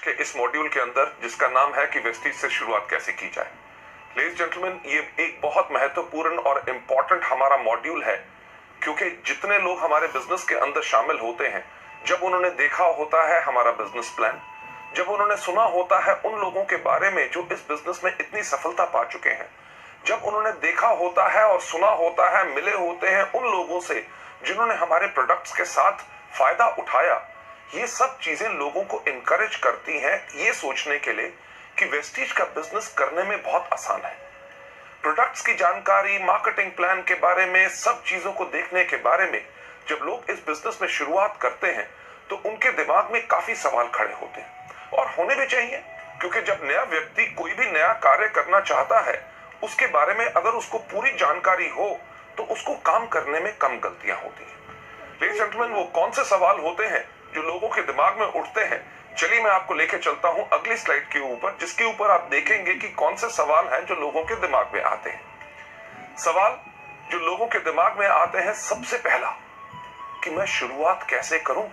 के इस मॉड्यूल के अंदर, जिसका नाम है कि वेस्टीज से शुरुआत कैसे की जाए। लेडीज जेंटलमैन, ये एक बहुत महत्वपूर्ण और इम्पोर्टेंट हमारा मॉड्यूल है, क्योंकि जितने लोग हमारे बिजनेस के अंदर शामिल होते हैं, जब उन्होंने देखा होता है हमारा बिजनेस प्लान, जब उन्होंने सुना होता है उन लोगों के बारे में जो इस बिजनेस में इतनी सफलता पा चुके हैं, जब उन्होंने देखा होता है और सुना होता है, मिले होते हैं उन लोगों से जिन्होंने हमारे प्रोडक्ट्स के साथ फायदा उठाया, ये सब चीजें लोगों को इनकरेज करती हैं ये सोचने के लिए कि वेस्टीज का बिजनेस करने में बहुत आसान है। प्रोडक्ट्स की जानकारी, मार्केटिंग प्लान के बारे में, सब चीजों को देखने के बारे में जब लोग इस बिजनेस में शुरुआत करते हैं तो उनके दिमाग में काफी सवाल खड़े होते हैं, और होने भी चाहिए, क्योंकि जब नया व्यक्ति कोई भी नया कार्य करना चाहता है, उसके बारे में अगर उसको पूरी जानकारी हो तो उसको काम करने में कम गलतियां होती हैं। लेडीज जेंटलमैन, वो कौन से सवाल होते हैं जो लोगों के दिमाग में उठते हैं? चलिए मैं आपको लेके चलता हूं अगली स्लाइड के ऊपर, जिसके ऊपर आप देखेंगे कि कौन से सवाल हैं जो लोगों के दिमाग में आते हैं। सवाल जो लोगों के दिमाग में आते हैं, सबसे पहला कि मैं शुरुआत कैसे करूं,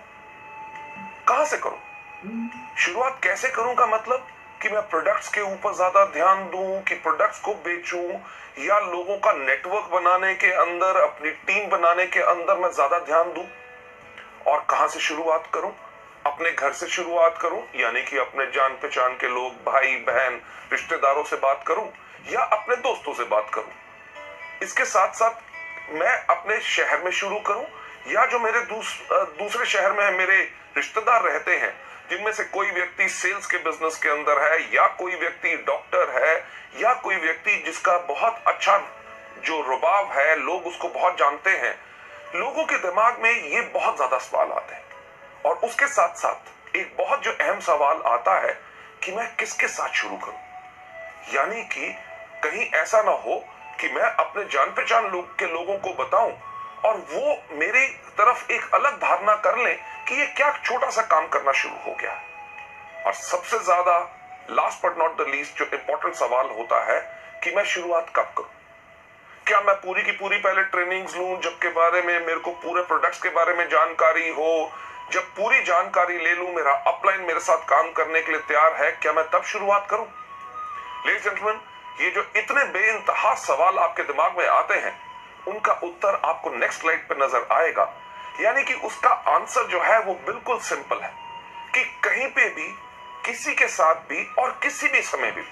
कहां से करूं। शुरुआत कैसे करूं का मतलब कि मैं प्रोडक्ट्स के ऊपर ज्यादा ध्यान दूं, कि प्रोडक्ट्स को बेचूं, या लोगों का नेटवर्क बनाने के अंदर, अपनी टीम बनाने के अंदर मैं ज्यादा ध्यान दूं। और कहां से शुरुआत करूं? अपने घर से शुरुआत करूं, यानी कि अपने जान पहचान के लोग, भाई बहन, रिश्तेदारों से बात करूं, या अपने दोस्तों से बात करूं। इसके साथ साथ मैं अपने शहर में शुरू करूं, या जो मेरे दूसरे शहर में मेरे रिश्तेदार रहते हैं, जिनमें से कोई व्यक्ति सेल्स के बिजनेस के अंदर है, या कोई व्यक्ति डॉक्टर है, या कोई व्यक्ति जिसका बहुत अच्छा जो रुबाब है, लोग उसको बहुत जानते हैं। लोगों के दिमाग में ये बहुत ज्यादा सवाल आते हैं, और उसके साथ साथ एक बहुत जो अहम सवाल आता है कि मैं किसके साथ शुरू करूं, यानी कि कहीं ऐसा ना हो कि मैं अपने जान पहचान के लोगों को बताऊं और वो मेरी तरफ एक अलग धारणा कर लें कि ये क्या छोटा सा काम करना शुरू हो गया। और सबसे ज्यादा last but not the least जो इंपॉर्टेंट सवाल होता है कि मैं शुरुआत कब करूं। क्या मैं पूरी की पूरी पहले ट्रेनिंग्स लूं, जबके बारे में मेरे को पूरे प्रोडक्ट्स के बारे में जानकारी हो, जब पूरी जानकारी ले लूं, मेरा अपलाइन मेरे साथ काम करने के लिए तैयार है, क्या मैं तब शुरुआत करूं? लेडीज जेंटलमैन, ये जो इतने बेइंतहा सवाल आपके दिमाग में आते हैं, उनका उत्तर आपको नेक्स्ट स्लाइड पर नजर आएगा। यानी कि उसका आंसर जो है वो बिल्कुल सिंपल है कि कहीं पे भी, किसी के साथ भी, और किसी भी समय भी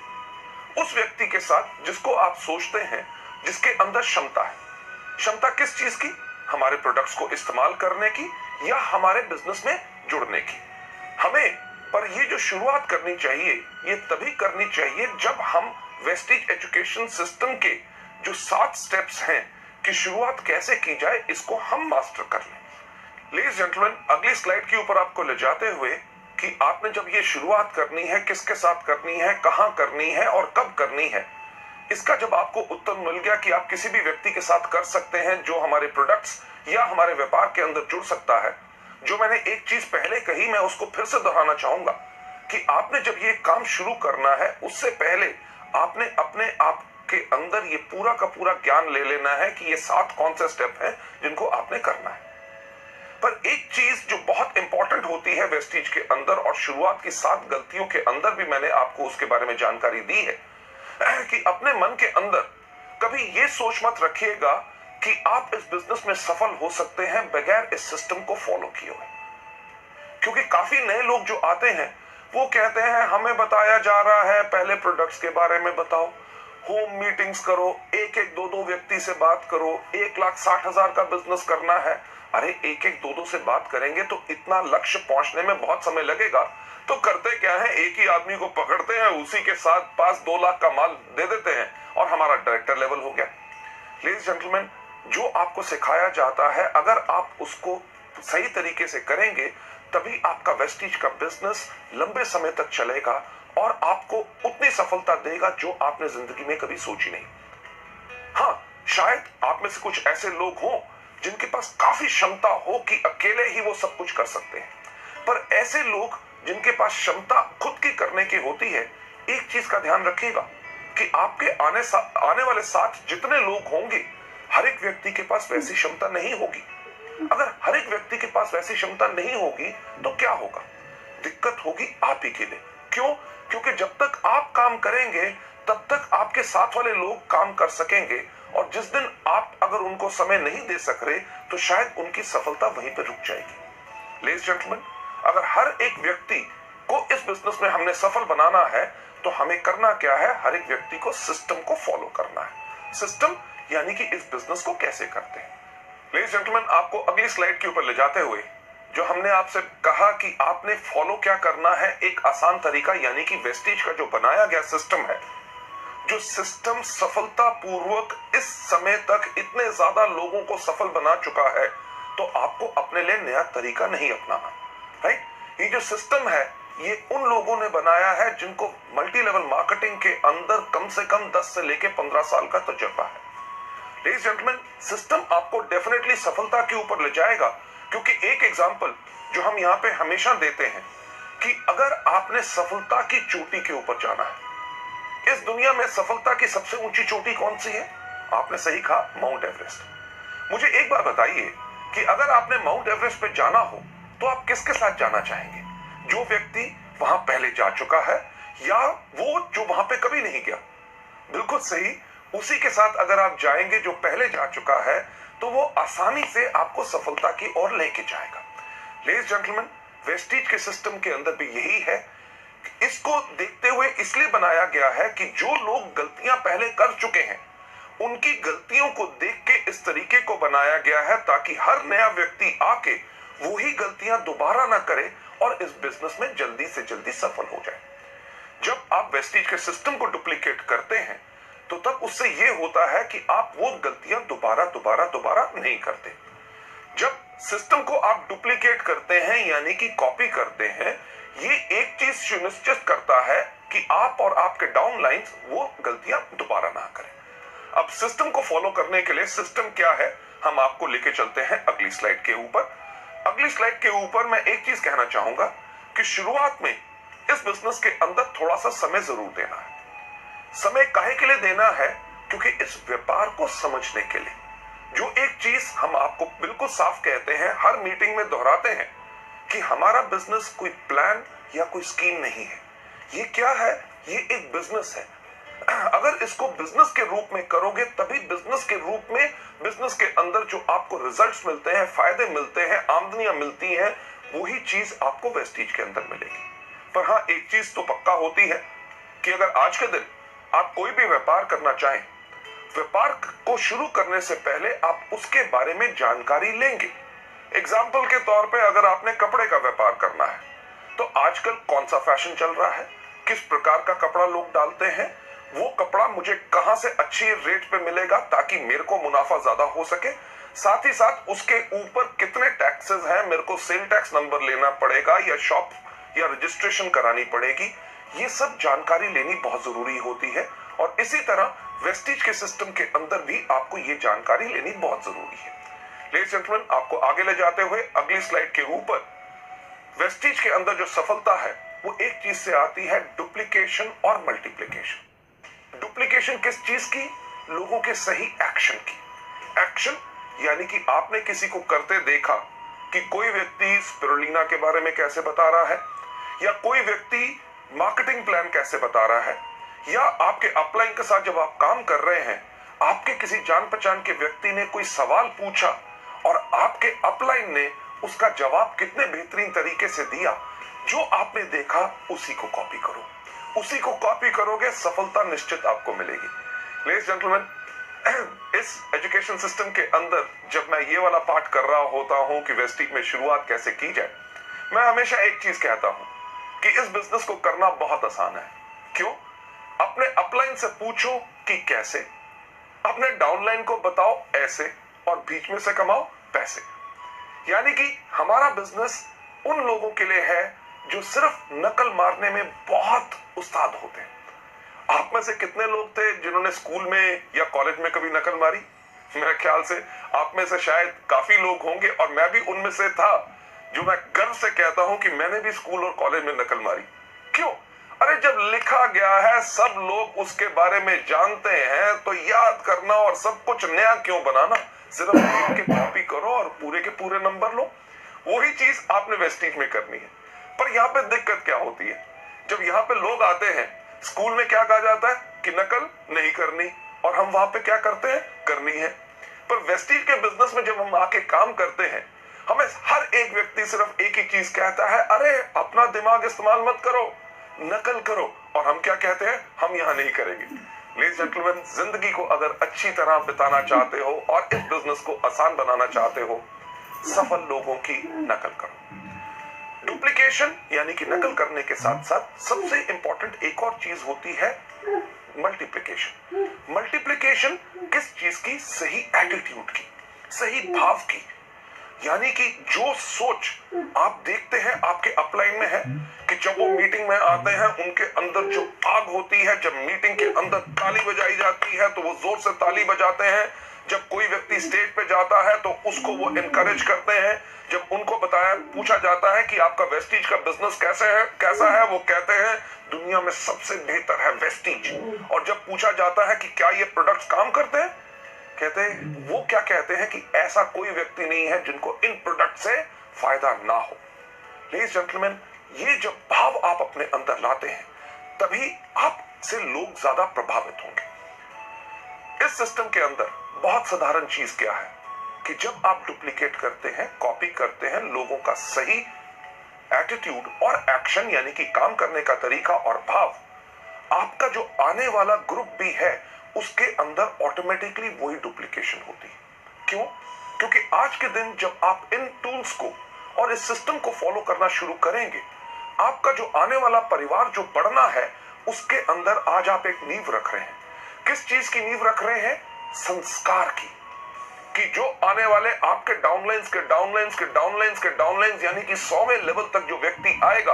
उस व्यक्ति के साथ जिसको आप सोचते हैं, जिसके अंदर क्षमता है। क्षमता किस चीज की? हमारे प्रोडक्ट्स को इस्तेमाल करने की, या हमारे बिजनेस में जुड़ने की। हमें पर ये जो शुरुआत करनी चाहिए, ये तभी करनी चाहिए जब हम वेस्टीज एजुकेशन सिस्टम के जो 7 स्टेप्स हैं कि शुरुआत कैसे की जाए, इसको हम मास्टर कर लें। लेडीज जेंटलमैन, अगली स्लाइड के ऊपर आपको ले जाते हुए कि आपने जब ये शुरुआत करनी है, किसके साथ करनी है, कहां करनी है और कब करनी है, इसका जब आपको उत्तर मिल गया कि आप किसी भी व्यक्ति के साथ कर सकते हैं जो हमारे प्रोडक्ट्स या हमारे व्यापार के अंदर जुड़ सकता है। जो मैंने एक चीज पहले कही, मैं उसको फिर से दोहराना चाहूंगा कि आपने जब ये काम शुरू करना है, उससे पहले आपने अपने आप के अंदर ये पूरा का पूरा ज्ञान ले लेना है कि ये 7 कौन से स्टेप हैं जिनको आपने करना है। पर एक चीज जो बहुत इंपॉर्टेंट होती है वेस्टीज के अंदर, और शुरुआत की 7 गलतियों के अंदर भी मैंने आपको उसके बारे में जानकारी दी है, कि अपने मन के अंदर कभी ये सोच मत रखिएगा कि आप इस बिजनेस में सफल हो सकते हैं बगैर इस सिस्टम को फॉलो किए हुए। क्योंकि काफी नए लोग जो आते हैं वो कहते हैं हमें बताया जा रहा है पहले प्रोडक्ट्स के बारे में बताओ, होम मीटिंग्स करो, एक दो व्यक्ति से बात करो, 1,60,000 का बिजनेस करना है। अरे एक दो से बात करेंगे तो इतना लक्ष्य पहुंचने में बहुत समय लगेगा। तो करते क्या है, एक ही आदमी को पकड़ते हैं, उसी के साथ पास 2 लाख का माल दे देते हैं और हमारा डायरेक्टर लेवल हो गया। लेडीज जेंटलमैन, जो आपको सिखाया जाता है अगर आप उसको सही तरीके से करेंगे, तभी आपका वेस्टीज का बिजनेस लंबे समय तक चलेगा और आपको उतनी सफलता देगा जो आपने जिंदगी में कभी सोची नहीं। हाँ, शायद आप में से कुछ ऐसे लोग हों जिनके पास काफी क्षमता हो कि अकेले ही वो सब कुछ कर सकते हैं, पर ऐसे लोग जिनके पास क्षमता खुद की करने की होती है, एक चीज का ध्यान रखिएगा कि आपके आने वाले साथ जितने लोग होंगे, हर एक व्यक्ति के पास वैसी क्षमता नहीं होगी। अगर हर एक व्यक्ति के पास वैसी क्षमता नहीं होगी तो क्या होगा? दिक्कत होगी आप ही के लिए। क्यों? क्योंकि जब तक आप काम करेंगे तब तक आपके साथ वाले लोग काम कर सकेंगे, और जिस दिन आप अगर उनको समय नहीं दे सक रहे तो शायद उनकी सफलता वहीं पर रुक जाएगी। लेडीज जेंटलमैन, अगर हर एक व्यक्ति को इस बिजनेस में हमने सफल बनाना है तो हमें करना क्या है? हर एक व्यक्ति को सिस्टम को फॉलो करना है। सिस्टम यानी कि इस बिजनेस को कैसे करते हैं। लेडीज जेंटलमैन, आपको अगली स्लाइड के ऊपर ले जाते हुए जो हमने आपसे कहा कि आपने फॉलो क्या करना है, एक आसान तरीका, यानी कि वेस्टीज का जो बनाया गया सिस्टम है, जो सिस्टम सफलतापूर्वक इस समय तक इतने ज्यादा लोगों को सफल बना चुका है, तो आपको अपने लिए नया तरीका नहीं अपनाना। राइट? ये जो सिस्टम है ये उन लोगों ने बनाया है जिनको मल्टी लेवल मार्केटिंग के अंदर कम से कम 10 से लेके 15 साल का तजुर्बा है। लेडीज जेंटलमैन, सिस्टम आपको डेफिनेटली सफलता के ऊपर ले जाएगा, क्योंकि एक एग्जांपल जो हम यहाँ पे हमेशा देते हैं कि अगर आपने सफलता की चोटी के ऊपर जाना है, इस दुनिया में सफलता की सबसे ऊंची चोटी कौन सी है? आपने सही कहा, माउंट एवरेस्ट। मुझे एक बात बताइए कि अगर आपने माउंट एवरेस्ट पे जाना हो तो आप किसके साथ जाना चाहेंगे? जो व्यक्ति वहां पहले जा चुका है या वो जो वहां पे कभी नहीं गया? बिल्कुल सही, उसी के साथ अगर आप जाएंगे जो पहले जा चुका है तो वो आसानी से आपको सफलता की ओर लेके जाएगा। लेडीज जेंटलमैन, वेस्टीज के सिस्टम के अंदर भी यही है। इसको देखते हुए इसलिए बनाया गया है कि जो लोग गलतियां पहले कर चुके हैं उनकी गलतियों को देख के इस तरीके को बनाया गया है ताकि हर नया व्यक्ति आके वही गलतियां दोबारा ना करे और इस बिजनेस में जल्दी से जल्दी सफल हो जाए। जब आप वेस्टीज के सिस्टम को डुप्लीकेट करते हैं तो तब उससे यह होता है कि आप वो गलतियां दोबारा नहीं करते। जब सिस्टम को आप डुप्लीकेट करते हैं यानी कि कॉपी करते हैं, ये एक चीज सुनिश्चित करता है कि आप और आपके डाउनलाइंस वो गलतियां दोबारा ना करें। अब सिस्टम को फॉलो करने के लिए सिस्टम क्या है, हम आपको लेके चलते हैं अगली स्लाइड के ऊपर। अगली स्लाइड के ऊपर मैं एक चीज कहना चाहूंगा कि शुरुआत में इस बिजनेस के अंदर थोड़ा सा समय जरूर देना है। समय काहे के लिए देना है? क्योंकि इस व्यापार को समझने के लिए। जो एक चीज हम आपको बिल्कुल साफ कहते हैं, हर मीटिंग में दोहराते हैं कि हमारा बिजनेस कोई प्लान या कोई स्कीम नहीं है। ये क्या है? ये एक बिजनेस है। अगर इसको बिजनेस के रूप में करोगे तभी बिजनेस के रूप में, बिजनेस के अंदर जो आपको रिजल्ट्स मिलते हैं, फायदे मिलते हैं, आमदनियां मिलती हैं, वही चीज आपको वेस्टीज के अंदर मिलेगी। पर हाँ, एक चीज तो पक्का होती है कि अगर आज के दिन आप कोई भी व्यापार करना चाहें, व्यापार को शुरू करने से पहले आप उसके बारे में जानकारी लेंगे। एग्जाम्पल के तौर पे अगर आपने कपड़े का व्यापार करना है तो आजकल कौन सा फैशन चल रहा है, किस प्रकार का कपड़ा लोग डालते हैं, वो कपड़ा मुझे कहां से अच्छी रेट पे मिलेगा ताकि मेरे को मुनाफा ज्यादा हो सके, साथ ही साथ उसके ऊपर कितने टैक्सेस हैं, मेरे को सेल टैक्स नंबर लेना पड़ेगा या शॉप या रजिस्ट्रेशन करानी पड़ेगी, ये सब जानकारी लेनी बहुत जरूरी होती है। और इसी तरह वेस्टीज के सिस्टम के अंदर भी आपको ये जानकारी लेनी बहुत जरूरी है। लेडीज जेंटलमैन, आपको आगे ले जाते हुए अगली स्लाइड के ऊपर, वेस्टीज के अंदर जो सफलता है वो एक चीज से आती है, डुप्लीकेशन और मल्टीप्लीकेशन। डुप्लीकेशन किस चीज की? लोगों के सही एक्शन की। एक्शन यानी कि आपने किसी को करते देखा कि कोई व्यक्ति स्पिरुलिना के बारे में कैसे बता रहा है, या कोई व्यक्ति मार्केटिंग प्लान कैसे बता रहा है, या आपके अपलाइन के साथ जब आप काम कर रहे हैं आपके किसी जान पहचान के व्यक्ति ने कोई सवाल पूछा और आपके अपलाइन ने उसका जवाब कितने बेहतरीन तरीके से दिया, जो आपने देखा उसी को कॉपी करो। उसी को कॉपी करोगे, सफलता निश्चित आपको मिलेगी। लेडीज जेंटलमैन, इस एजुकेशन सिस्टम के अंदर जब मैं ये वाला पार्ट कर रहा होता हूं कि वेस्टीज में शुरुआत कैसे की जाए, मैं हमेशा एक चीज कहता हूं कि इस बिजनेस को करना बहुत आसान है। क्यों? अपने अपलाइन से पूछो कि कैसे, अपने डाउनलाइन को बताओ ऐसे, और बीच में से कमाओ पैसे। यानी कि हमारा बिजनेस उन लोगों के लिए है जो सिर्फ नकल मारने में बहुत उस्ताद होते हैं। आप में से कितने लोग थे जिन्होंने स्कूल में या कॉलेज में कभी नकल मारी? मेरे ख्याल से आप में से शायद काफी लोग होंगे, और मैं भी उनमें से था, जो मैं गर्व से कहता हूं कि मैंने भी स्कूल और कॉलेज में नकल मारी। क्यों? अरे जब लिखा गया है, सब लोग उसके बारे में जानते हैं, तो याद करना और सब कुछ नया क्यों बनाना? सिर्फ लिख के कॉपी करो और पूरे के पूरे नंबर लो। वही चीज आपने वेस्टीज में करनी है। पर यहां पे दिक्कत क्या होती है, जब यहां पे लोग आते हैं, स्कूल में क्या कहा जाता है कि नकल नहीं करनी, और हम वहां पे क्या करते हैं, करनी है। पर वेस्टीज के बिजनेस में जब हम आके काम करते हैं, हमें हर एक व्यक्ति सिर्फ एक ही चीज कहता है, अरे अपना दिमाग इस्तेमाल मत करो, नकल करो। और हम क्या कहते हैं, हम यहां नहीं करेंगे। लेडीज जेंटलमैन, जिंदगी को अगर अच्छी तरह बिताना चाहते हो और इस बिजनेस को आसान बनाना चाहते हो, सफल लोगों की नकल करो। डुप्लीकेशन यानी कि नकल करने के साथ साथ सबसे इंपॉर्टेंट एक और चीज होती है मल्टीप्लिकेशन। मल्टीप्लिकेशन किस चीज की, सही एटीट्यूड की, सही भाव की। यानी कि जो सोच आप देखते हैं आपके अपलाइन में है कि जब वो मीटिंग में आते हैं उनके अंदर जो आग होती है, जब मीटिंग के अंदर ताली बजाई जाती है तो वो जोर से ताली बजाते हैं, जब कोई व्यक्ति स्टेज पे जाता है तो उसको वो इनकरेज करते हैं, जब उनको पूछा जाता है कि आपका वेस्टीज का बिजनेस कैसा है, वो कहते हैं दुनिया में सबसे बेहतर है वेस्टीज। और जब पूछा जाता है कि क्या ये प्रोडक्ट्स काम करते हैं, कहते हैं, वो क्या कहते हैं कि ऐसा कोई व्यक्ति नहीं है जिनको इन प्रोडक्ट से फायदा ना हो। लेडीज जेंटलमैन, ये जब भाव आप अपने अंदर लाते हैं तभी आपसे लोग ज्यादा प्रभावित होंगे। इस सिस्टम के अंदर बहुत साधारण चीज क्या है कि जब आप डुप्लीकेट करते हैं, कॉपी करते हैं, लोगों का सही एटीट्यूड और एक्शन यानी कि काम करने का तरीका और भाव, आपका जो आने वाला ग्रुप भी है उसके अंदर ऑटोमेटिकली वही डुप्लीकेशन होती है। क्यों? क्योंकि आज के दिन जब आप इन टूल्स को और इस सिस्टम को फॉलो करना शुरू करेंगे, आपका जो आने वाला परिवार जो बढ़ना है उसके अंदर आज आप एक नींव रख रहे हैं। किस चीज की नींव रख रहे हैं? संस्कार की। कि जो आने वाले आपके डाउनलाइंस के डाउनलाइंस के डाउनलाइंस के डाउनलाइंस यानी कि 100वें लेवल तक जो व्यक्ति आएगा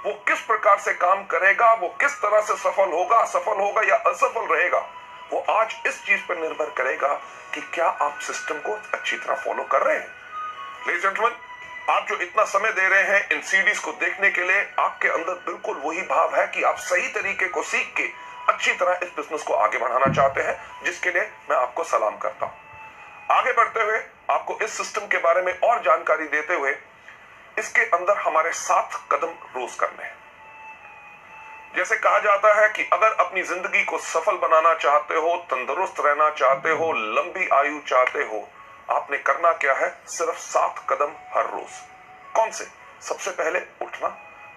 वो किस प्रकार से काम करेगा, वो किस तरह से सफल होगा या असफल रहेगा, वो आज इस चीज पर निर्भर करेगा कि क्या आप सिस्टम को अच्छी तरह फॉलो कर रहे हैं। लेडीज जेंटलमैन, आप जो इतना समय दे रहे हैं इन सीडीज को देखने के लिए, आपके अंदर बिल्कुल वही भाव है कि आप सही तरीके को सीख के अच्छी तरह इस बिजनेस को आगे बढ़ाना चाहते हैं, जिसके लिए मैं आपको सलाम करता हूं। आगे बढ़ते हुए आपको इस सिस्टम के बारे में और जानकारी देते हुए, इसके अंदर हमारे 7 कदम रोज करने हैं। जैसे कहा जाता है कि अगर अपनी जिंदगी को सफल बनाना चाहते हो, तंदुरुस्त रहना चाहते हो, लंबी आयु चाहते हो, आपने करना क्या है? सिर्फ 7 कदम हर रोज। कौन से? सबसे पहले उठना,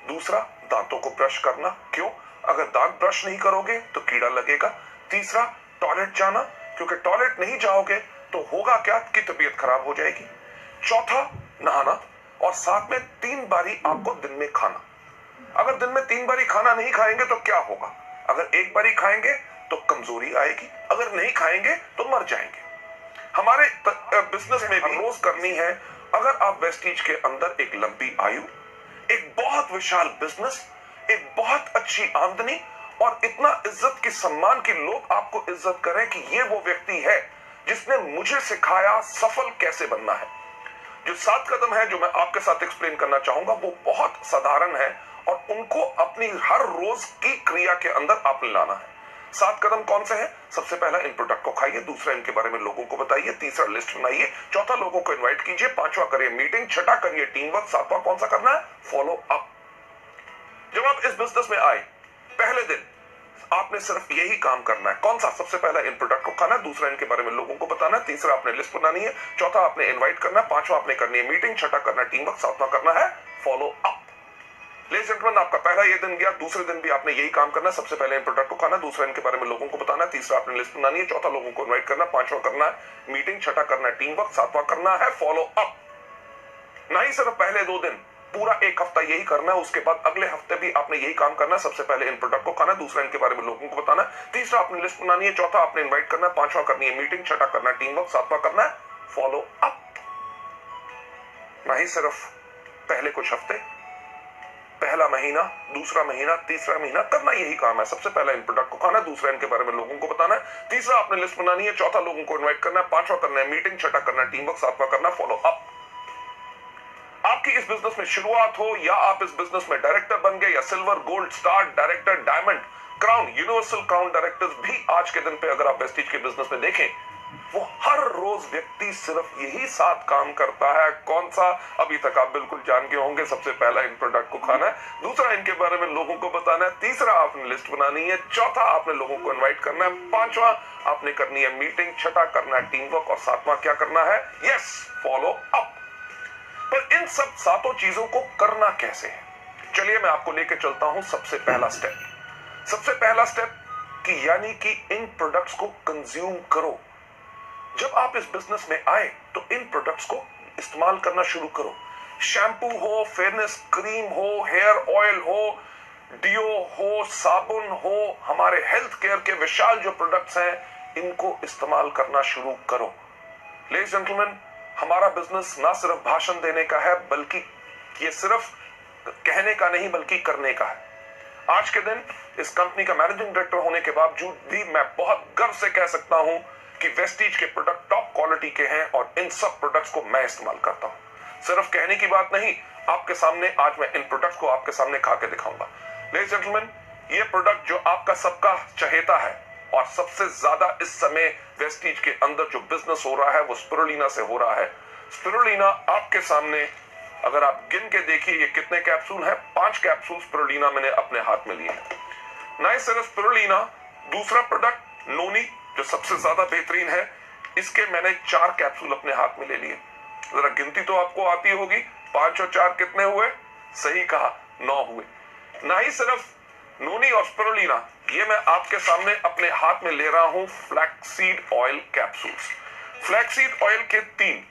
दूसरा दांतों को ब्रश करना। क्यों? अगर दांत ब्रश नहीं करोगे तो कीड़ा लगेगा। तीसरा, टॉयलेट जाना, क्योंकि टॉयलेट नहीं जाओगे तो होगा क्या कि तबीयत खराब हो जाएगी। चौथा, नहाना, और साथ में 3 बारी आपको दिन में खाना। अगर दिन में 3 बारी खाना नहीं खाएंगे तो क्या होगा? अगर 1 बारी खाएंगे तो कमजोरी आएगी, अगर नहीं खाएंगे तो मर जाएंगे। हमारे बिजनेस में भी रोज करनी है। अगर आप वेस्टीज के अंदर एक लंबी आयु, एक बहुत विशाल बिजनेस, एक बहुत अच्छी आमदनी और इतना इज्जत की सम्मान की लोग आपको इज्जत करें कि ये वो व्यक्ति है जिसने मुझे सिखाया सफल कैसे बनना है। जो 7 कदम है जो मैं आपके साथ एक्सप्लेन करना चाहूंगा वो बहुत साधारण है और उनको अपनी हर रोज की क्रिया के अंदर आपने लाना है। 7 कदम कौन से हैं? सबसे पहला, इन प्रोडक्ट को खाइए। दूसरा, इनके बारे में लोगों को बताइए। तीसरा, लिस्ट बनाइए। चौथा, लोगों को इनवाइट कीजिए। 5वां, करिए मीटिंग। 6ठा, करिए टीम वर्क। 7वां कौन सा करना है? Follow up. जब आप इस बिजनेस में आए पहले दिन आपने सिर्फ यही काम करना है। कौन सा? सबसे पहला, इन प्रोडक्ट को खाना। दूसरा, इनके बारे में लोगों को बताना है। तीसरा, आपने लिस्ट बनानी है। चौथा, आपने इनवाइट करना है। 5वां, आपने करनी है मीटिंग। 6ठा, करना है टीम वर्क। 7वां करना है follow up. Ladies and gentleman, आपका पहला ये दिन गया। दूसरे दिन भी आपने यही काम करना है। सबसे पहले इन प्रोडक्ट को खाना, दूसरा इनके बारे में लोगों को बताना है, तीसरा आपने लिस्ट बनानी है, चौथा लोगों को इनवाइट करना, 5वां करना है मीटिंग, 6ठा करना है टीम वर्क, 7वां करना है फॉलो अप। नहीं सिर्फ पहले 2 दिन, पूरा 1 हफ्ता यही करना है। उसके बाद अगले हफ्ते भी आपने यही काम करना है। सबसे पहले इन प्रोडक्ट को खाना, दूसरा इनके बारे में लोगों को बताना है, तीसरा आपने लिस्ट बनानी है, चौथा आपने इनवाइट करना है, 5वां करनी है मीटिंग, 6ठा करना है टीम वर्क, 7वां करना है फॉलो अप। नहीं सिर्फ पहले कुछ हफ्ते, पहला महीना, दूसरा महीना, तीसरा महीना करना यही काम है। सबसे पहले इन प्रोडक्ट को खाना, दूसरा इनके बारे में लोगों को बताना है, तीसरा आपने लिस्ट बनानी है, चौथा लोगों को इनवाइट करना है, 5वां करना है मीटिंग, 6ठा करना है टीम वर्क, 7वां करना है फॉलो अप। आपकी इस बिजनेस में शुरुआत हो या आप इस बिजनेस में डायरेक्टर बन गए या silver, gold, star, director, diamond, crown, universal crown directors भी आज के दिन पे अगर आप वेस्टीज के बिजनेस में देखें वो हर रोज व्यक्ति सिर्फ यही 7 काम करता है। कौन सा? अभी तक आप बिल्कुल जान गए होंगे। सबसे पहला इन प्रोडक्ट को खाना है, दूसरा इनके बारे में लोगों को बताना है, तीसरा आपने लिस्ट बनानी है, चौथा आपने लोगों को इनवाइट करना है, पांचवा आपने करनी है मीटिंग, छठा करना है टीम वर्क और सातवां क्या करना है? Yes, follow up. पर इन सब 7 चीजों को करना कैसे है? चलिए मैं आपको लेके चलता हूं सबसे पहला स्टेप कि यानी कि इन प्रोडक्ट्स को कंज्यूम करो। जब आप इस बिजनेस में आए तो इन प्रोडक्ट्स को इस्तेमाल करना शुरू करो। शैम्पू हो, फेयरनेस क्रीम हो, हेयर ऑयल हो, डियो हो, साबुन हो, हमारे हेल्थ केयर के विशाल जो प्रोडक्ट्स हैं इनको इस्तेमाल करना शुरू करो। लेडीज जेंटलमैन, हमारा बिजनेस ना सिर्फ भाषण देने का है, बल्कि ये सिर्फ कहने का नहीं बल्कि करने का है। आज के दिन इस कंपनी का मैनेजिंग डायरेक्टर होने के बावजूद भी मैं बहुत गर्व से कह सकता हूं कि वेस्टीज के प्रोडक्ट टॉप क्वालिटी के हैं और इन सब प्रोडक्ट्स को मैं इस्तेमाल करता हूं। सिर्फ कहने की बात नहीं, आपके सामने आज मैं इन प्रोडक्ट्स को आपके सामने खा के दिखाऊंगा। लेडीज जेंटलमैन, ये प्रोडक्ट जो आपका सबका चहेता है और सबसे ज्यादा इस समय वेस्टीज के अंदर जो बिजनेस हो रहा है वो स्पिरुलिना से हो रहा है। स्पिरुलिना आपके सामने, अगर आप गिन के देखिए ये कितने कैप्सूल हैं, 5 कैप्सूल स्पिरुलिना मैंने अपने हाथ में लिए हैं। Nice spirulina. दूसरा प्रोडक्ट नोनी जो सबसे ज्यादा बेहतरीन है, इसके मैंने 4 कैप्सूल अपने हाथ में ले लिए। जरा गिनती तो आपको आती होगी, 5 और 4 कितने हुए? सही कहा, 9 हुए। ना ही सिर्फ नोनी और स्पिरुलिना, ये मैं आपके सामने अपने हाथ में ले रहा हूं flaxseed oil capsules. Flaxseed oil के 3,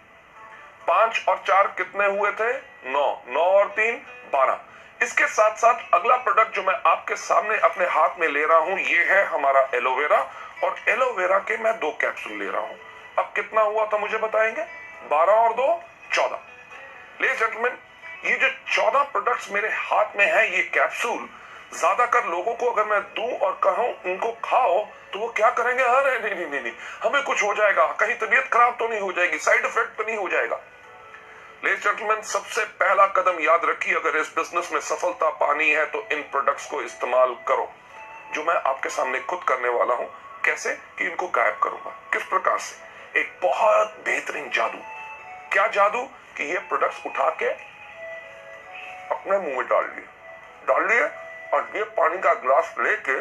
5 और 4 कितने हुए थे? 9, 9 और 3 12। इसके साथ साथ अगला प्रोडक्ट जो मैं आपके सामने अपने हाथ में ले रहा हूं ये है हमारा एलोवेरा, और एलोवेरा के मैं 2 कैप्सूल ले रहा हूं। अब कितना हुआ था मुझे बताएंगे? 12 और 2 14। लेडीज जेंटलमैन, ये जो 14 प्रोडक्ट्स मेरे हाथ में है, ये कैप्सूल ज्यादातर लोगों को अगर मैं दूं और कहूं इनको खाओ तो वो क्या करेंगे? अरे नहीं नहीं नहीं नहीं, हमें कुछ हो जाएगा, कहीं तबीयत खराब तो नहीं हो जाएगी, साइड इफेक्ट तो नहीं हो जाएगा। लेडीज जेंटलमैन, सबसे पहला कदम याद रखिए, अगर इस बिजनेस में सफलता पानी है तो इन प्रोडक्ट्स को इस्तेमाल करो, जो मैं आपके सामने खुद करने वाला हूं। कैसे कि इनको गायब करूंगा। किस प्रकार से? एक बहुत बेहतरीन जादू। क्या जादू? कि ये प्रोडक्ट्स उठा के अपने मुंह में डाल लिए और ये पानी का ग्लास लेके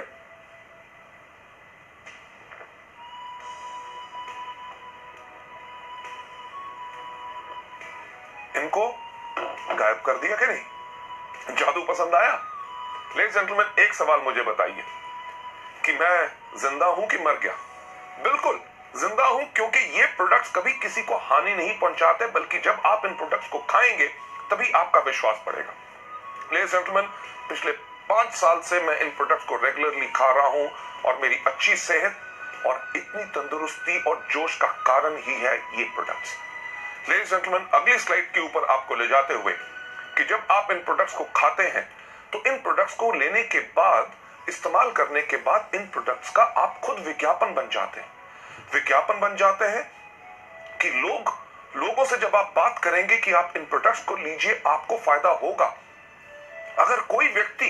इनको गायब कर दिया कि नहीं? जादू पसंद आया? लेडीज जेंटलमैन, एक सवाल मुझे बताइए कि मैं जिंदा हूं कि मर गया? बिल्कुल जिंदा हूं, क्योंकि ये प्रोडक्ट्स कभी किसी को हानि नहीं पहुंचाते, बल्कि जब आप इन प्रोडक्ट्स को खाएंगे तभी आपका विश्वास बढ़ेगा। लेडीज जेंटलमैन, पिछले 5 साल से मैं इन प्रोडक्ट्स को रेगुलरली खा रहा हूं और मेरी अच्छी सेहत और इतनी तंदुरुस्ती और जोश का कारण ही है ये प्रोडक्ट्स। लेडीज जेंटलमैन, अगली स्लाइड के ऊपर आपको ले जाते हुए कि जब आप इन प्रोडक्ट्स को खाते हैं तो इन प्रोडक्ट्स को लेने के बाद, इस्तेमाल करने के बाद इन प्रोडक्ट्स का आप खुद विज्ञापन बन जाते हैं। विज्ञापन बन जाते हैं कि लोगों से जब आप बात करेंगे कि आप इन प्रोडक्ट्स को लीजिए, आपको फायदा होगा। अगर कोई व्यक्ति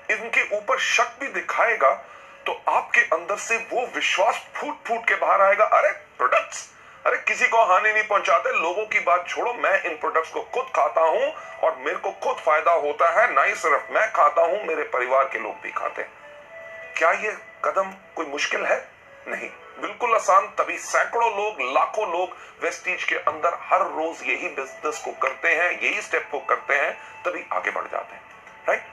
इनके ऊपर शक भी दिखाएगा तो आपके अंदर से वो विश्वास फूट फूट के बाहर आएगा। अरे प्रोडक्ट्स, अरे किसी को हानि नहीं पहुंचाते, लोगों की बात छोड़ो, मैं इन प्रोडक्ट्स को खुद खाता हूं और मेरे को खुद फायदा होता है। ना ही सिर्फ मैं खाता हूं, मेरे परिवार के लोग भी खाते हैं। क्या ये कदम कोई मुश्किल है? नहीं, बिल्कुल आसान। तभी सैकड़ों लोग, लाखों लोग वेस्टीज के अंदर हर रोज यही बिजनेस को करते हैं, यही स्टेप को करते हैं, तभी आगे बढ़ जाते हैं। राइट?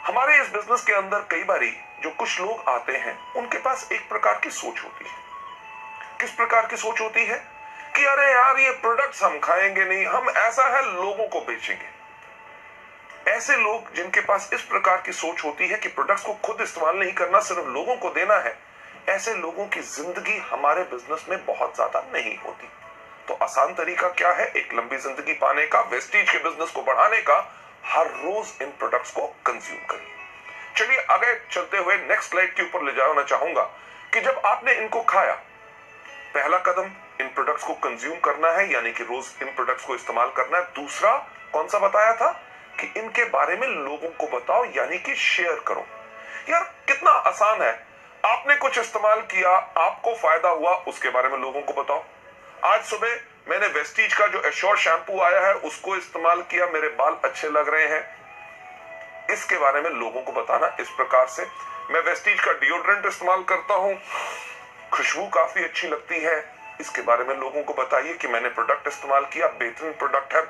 हमारे इस बिजनेस के अंदर कई बारी जो कुछ लोग आते हैं उनके पास एक प्रकार की सोच होती है। किस प्रकार की सोच होती है? कि अरे यार ये प्रोडक्ट्स हम खाएंगे नहीं, हम ऐसा है लोगों को बेचेंगे। ऐसे लोग जिनके पास इस प्रकार की सोच होती है कि प्रोडक्ट्स को खुद इस्तेमाल नहीं करना, सिर्फ लोगों को देना है, ऐसे लोगों की जिंदगी हमारे बिजनेस में बहुत ज्यादा नहीं होती। तो आसान तरीका क्या है एक लंबी जिंदगी पाने का, वेस्टीज के बिजनेस को बढ़ाने का? हर रोज इन प्रोडक्ट्स को कंज्यूम करिए। चलिए आगे चलते हुए नेक्स्ट स्लाइड के ऊपर ले जाना चाहूंगा कि जब आपने इनको खाया, पहला कदम इन प्रोडक्ट्स को कंज्यूम करना है, यानी कि रोज इन प्रोडक्ट्स को इस्तेमाल करना है। दूसरा कौन सा बताया था? कि इनके बारे में लोगों को बताओ, यानी कि शेयर करो। यार कितना आसान है। आपने कुछ इस्तेमाल किया, आपको फायदा हुआ, उसके बारे में लोगों को बताओ। आज सुबह मैंने वेस्टीज का जो एश्योर शैम्पू आया है उसको इस्तेमाल किया, मेरे बाल अच्छे लग रहे हैं, इसके बारे में लोगों को बताना इस प्रकार से। मैं वेस्टीज का डिओड्रेंट इस्तेमाल करता हूं, खुशबू काफी अच्छी लगती है, इसके बारे में लोगों को बताइए कि मैंने प्रोडक्ट इस्तेमाल किया, बेहतरीन प्रोडक्ट है,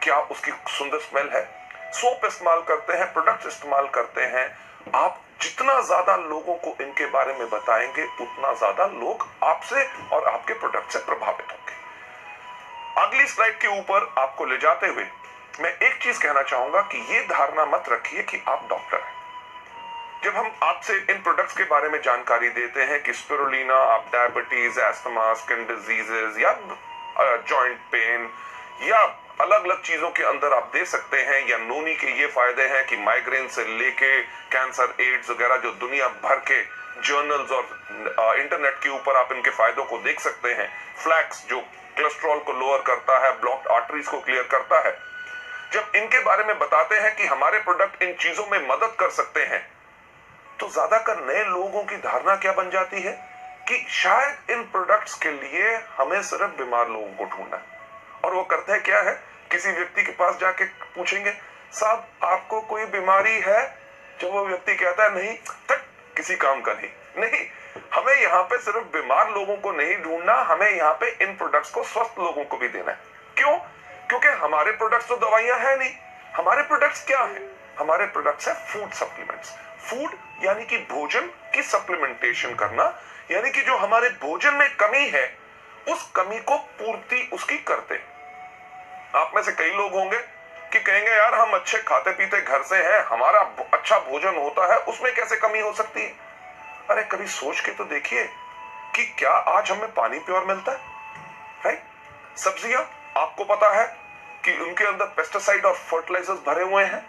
क्या उसकी सुंदर स्मेल है। सोप इस्तेमाल करते हैं, प्रोडक्ट इस्तेमाल करते हैं, आप जितना ज्यादा लोगों को इनके बारे में बताएंगे उतना ज्यादा लोग आपसे और आपके प्रोडक्ट से प्रभावित होंगे। अगली स्लाइड के ऊपर आपको ले जाते हुए मैं एक चीज कहना चाहूंगा कि ये धारणा मत रखिए कि आप डॉक्टर हैं। जब हम आपसे इन प्रोडक्ट्स के बारे में जानकारी देते हैं कि स्पिरुलिना आप डायबिटीज, एस्थमा, स्किन डिजीजेस या जॉइंट पेन या अलग अलग चीजों के अंदर आप दे सकते हैं, या नोनी के ये फायदे हैं कि माइग्रेन से लेके कैंसर, एड्स वगैरह जो दुनिया भर के जर्नल्स और इंटरनेट के ऊपर आप इनके फायदों को देख सकते हैं। फ्लैक्स जो कोलेस्ट्रॉल को लोअर करता है, ब्लॉक्ड आर्टरीज को क्लियर करता है। जब इनके बारे में बताते हैं कि हमारे प्रोडक्ट इन चीजों में मदद कर सकते हैं, तो ज्यादातर नए लोगों की धारणा क्या बन जाती है कि शायद इन प्रोडक्ट्स के लिए हमें सिर्फ बीमार लोगों को ढूंढना है। और वो करते हैं क्या है, किसी व्यक्ति के पास जाके पूछेंगे, साहब आपको कोई बीमारी है? जब वो व्यक्ति कहता है नहीं, तक किसी काम का नहीं, हमें यहाँ पे सिर्फ बीमार लोगों को नहीं ढूंढना, हमें यहाँ पे इन प्रोडक्ट्स को स्वस्थ लोगों को भी देना है। क्यों? क्योंकि हमारे प्रोडक्ट्स तो दवाइयां है नहीं। हमारे प्रोडक्ट्स क्या है? हमारे प्रोडक्ट्स है फूड सप्लीमेंट्स। फूड यानी कि भोजन की सप्लीमेंटेशन करना, यानी कि जो हमारे भोजन में कमी है उस कमी को पूर्ति उसकी करते हैं। आप में से कई लोग होंगे कि कहेंगे यार हम अच्छे खाते पीते घर से हैं, हमारा अच्छा भोजन होता है, उसमें कैसे कमी हो सकती है? अरे कभी सोच के तो देखिए कि क्या आज हमें पानी प्योर मिलता है? राइट? सब्जियां आपको पता है कि उनके अंदर पेस्टिसाइड और फर्टिलाइजर्स भरे हुए हैं।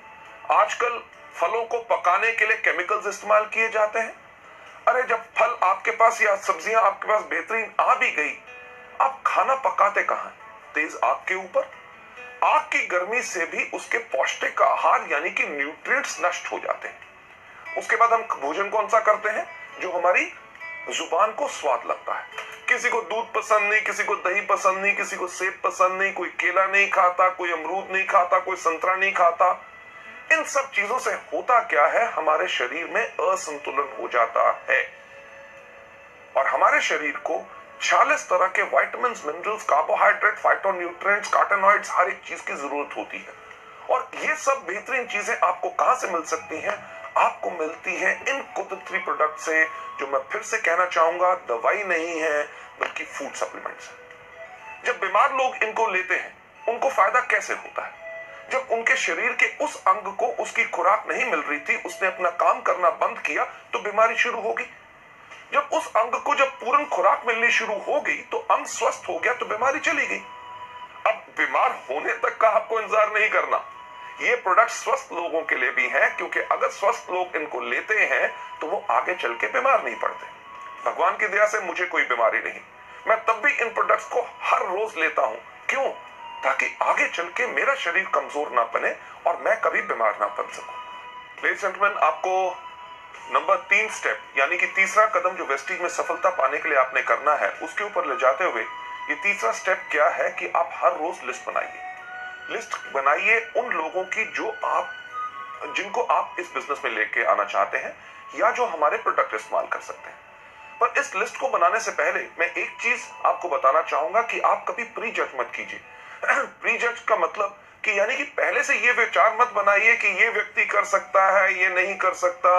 आजकल फलों को पकाने के लिए केमिकल्स इस्तेमाल किए जाते हैं। अरे जब फल आपके पास या सब्जियां आपके पास बेहतरीन आ भी गई, आप खाना पकाते कहां? तेज आग के ऊपर। आग की गर्मी से भी उसके पौष्टिक आहार यानी कि न्यूट्रिएंट्स नष्ट हो जाते हैं। उसके बाद हम भोजन कौन सा करते हैं? जो हमारी जुबान को स्वाद लगता है। किसी को दूध पसंद नहीं, किसी को दही पसंद नहीं, किसी को सेब पसंद नहीं, कोई केला नहीं खाता, कोई अमरूद नहीं खाता, कोई संतरा नहीं खाता। इन सब चीजों से होता क्या है, हमारे शरीर में असंतुलन हो जाता है और हमारे शरीर को 46 तरह के विटामिन्स, मिनरल्स, कार्बोहाइड्रेट, फाइटोन्यूट्रिएंट्स, कार्टेनॉइड्स, हर एक चीज की जरूरत होती है। और ये सब बेहतरीन चीजें आपको कहां से मिल सकती हैं? आपको मिलती है इन कुदरती प्रोडक्ट से, जो मैं फिर से कहना चाहूंगा दवाई नहीं है बल्कि फूड सप्लीमेंट्स है। जब बीमार लोग इनको लेते हैं उनको फायदा कैसे होता है? जब उनके शरीर के उस अंग को उसकी खुराक नहीं मिल रही थी, उसने अपना काम करना बंद किया तो बीमारी शुरू होगी। जब उस अंग को जब पूर्ण खुराक मिलनी शुरू हो गई तो अंग स्वस्थ हो गया तो बीमारी चली गई। अब बीमार होने तक का आपको इंतजार नहीं करना। ये प्रोडक्ट स्वस्थ लोगों के लिए भी है, क्योंकि अगर स्वस्थ लोग इनको लेते हैं तो वो आगे चल के बीमार नहीं पड़ते। भगवान की दया से मुझे कोई बीमारी नहीं, मैं तब भी इन प्रोडक्ट्स को हर रोज लेता हूं। क्यों? ताकि आगे चल के मेरा शरीर कमजोर ना बने और मैं कभी बीमार ना बन सकूं। लेडीज एंड जेंटलमैन, आपको नंबर 3 स्टेप यानी कि तीसरा कदम जो वेस्टीज में सफलता पाने के लिए आपने करना है, उसके ऊपर ले जाते हुए ये तीसरा स्टेप क्या है कि आप हर रोज लिस्ट बनाइए। लिस्ट बनाइए उन लोगों की जिनको आप इस बिजनेस में लेके आना चाहते हैं या जो हमारे प्रोडक्ट इस्तेमाल कर सकते हैं। पर इस लिस्ट को बनाने से पहले मैं एक चीज आपको बताना चाहूंगा कि आप कभी प्री जज मत कीजिए। प्री जज का मतलब कि यानी कि पहले से ये विचार मत बनाइए कि ये व्यक्ति कर सकता है, ये नहीं कर सकता,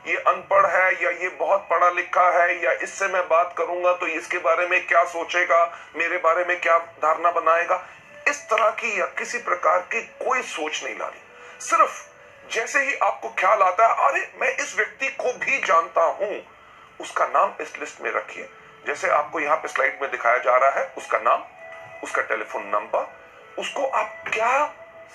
ये अनपढ़ है या ये बहुत पढ़ा लिखा है, या इससे मैं बात करूंगा तो इसके बारे में क्या सोचेगा, मेरे बारे में क्या धारणा बनाएगा। इस तरह की या किसी प्रकार की कोई सोच नहीं लानी। सिर्फ जैसे ही आपको ख्याल आता है अरे मैं इस व्यक्ति को भी जानता हूं, उसका नाम इस लिस्ट में रखिए। जैसे आपको यहाँ पे स्लाइड में दिखाया जा रहा है, उसका नाम, उसका टेलीफोन नंबर, उसको आप क्या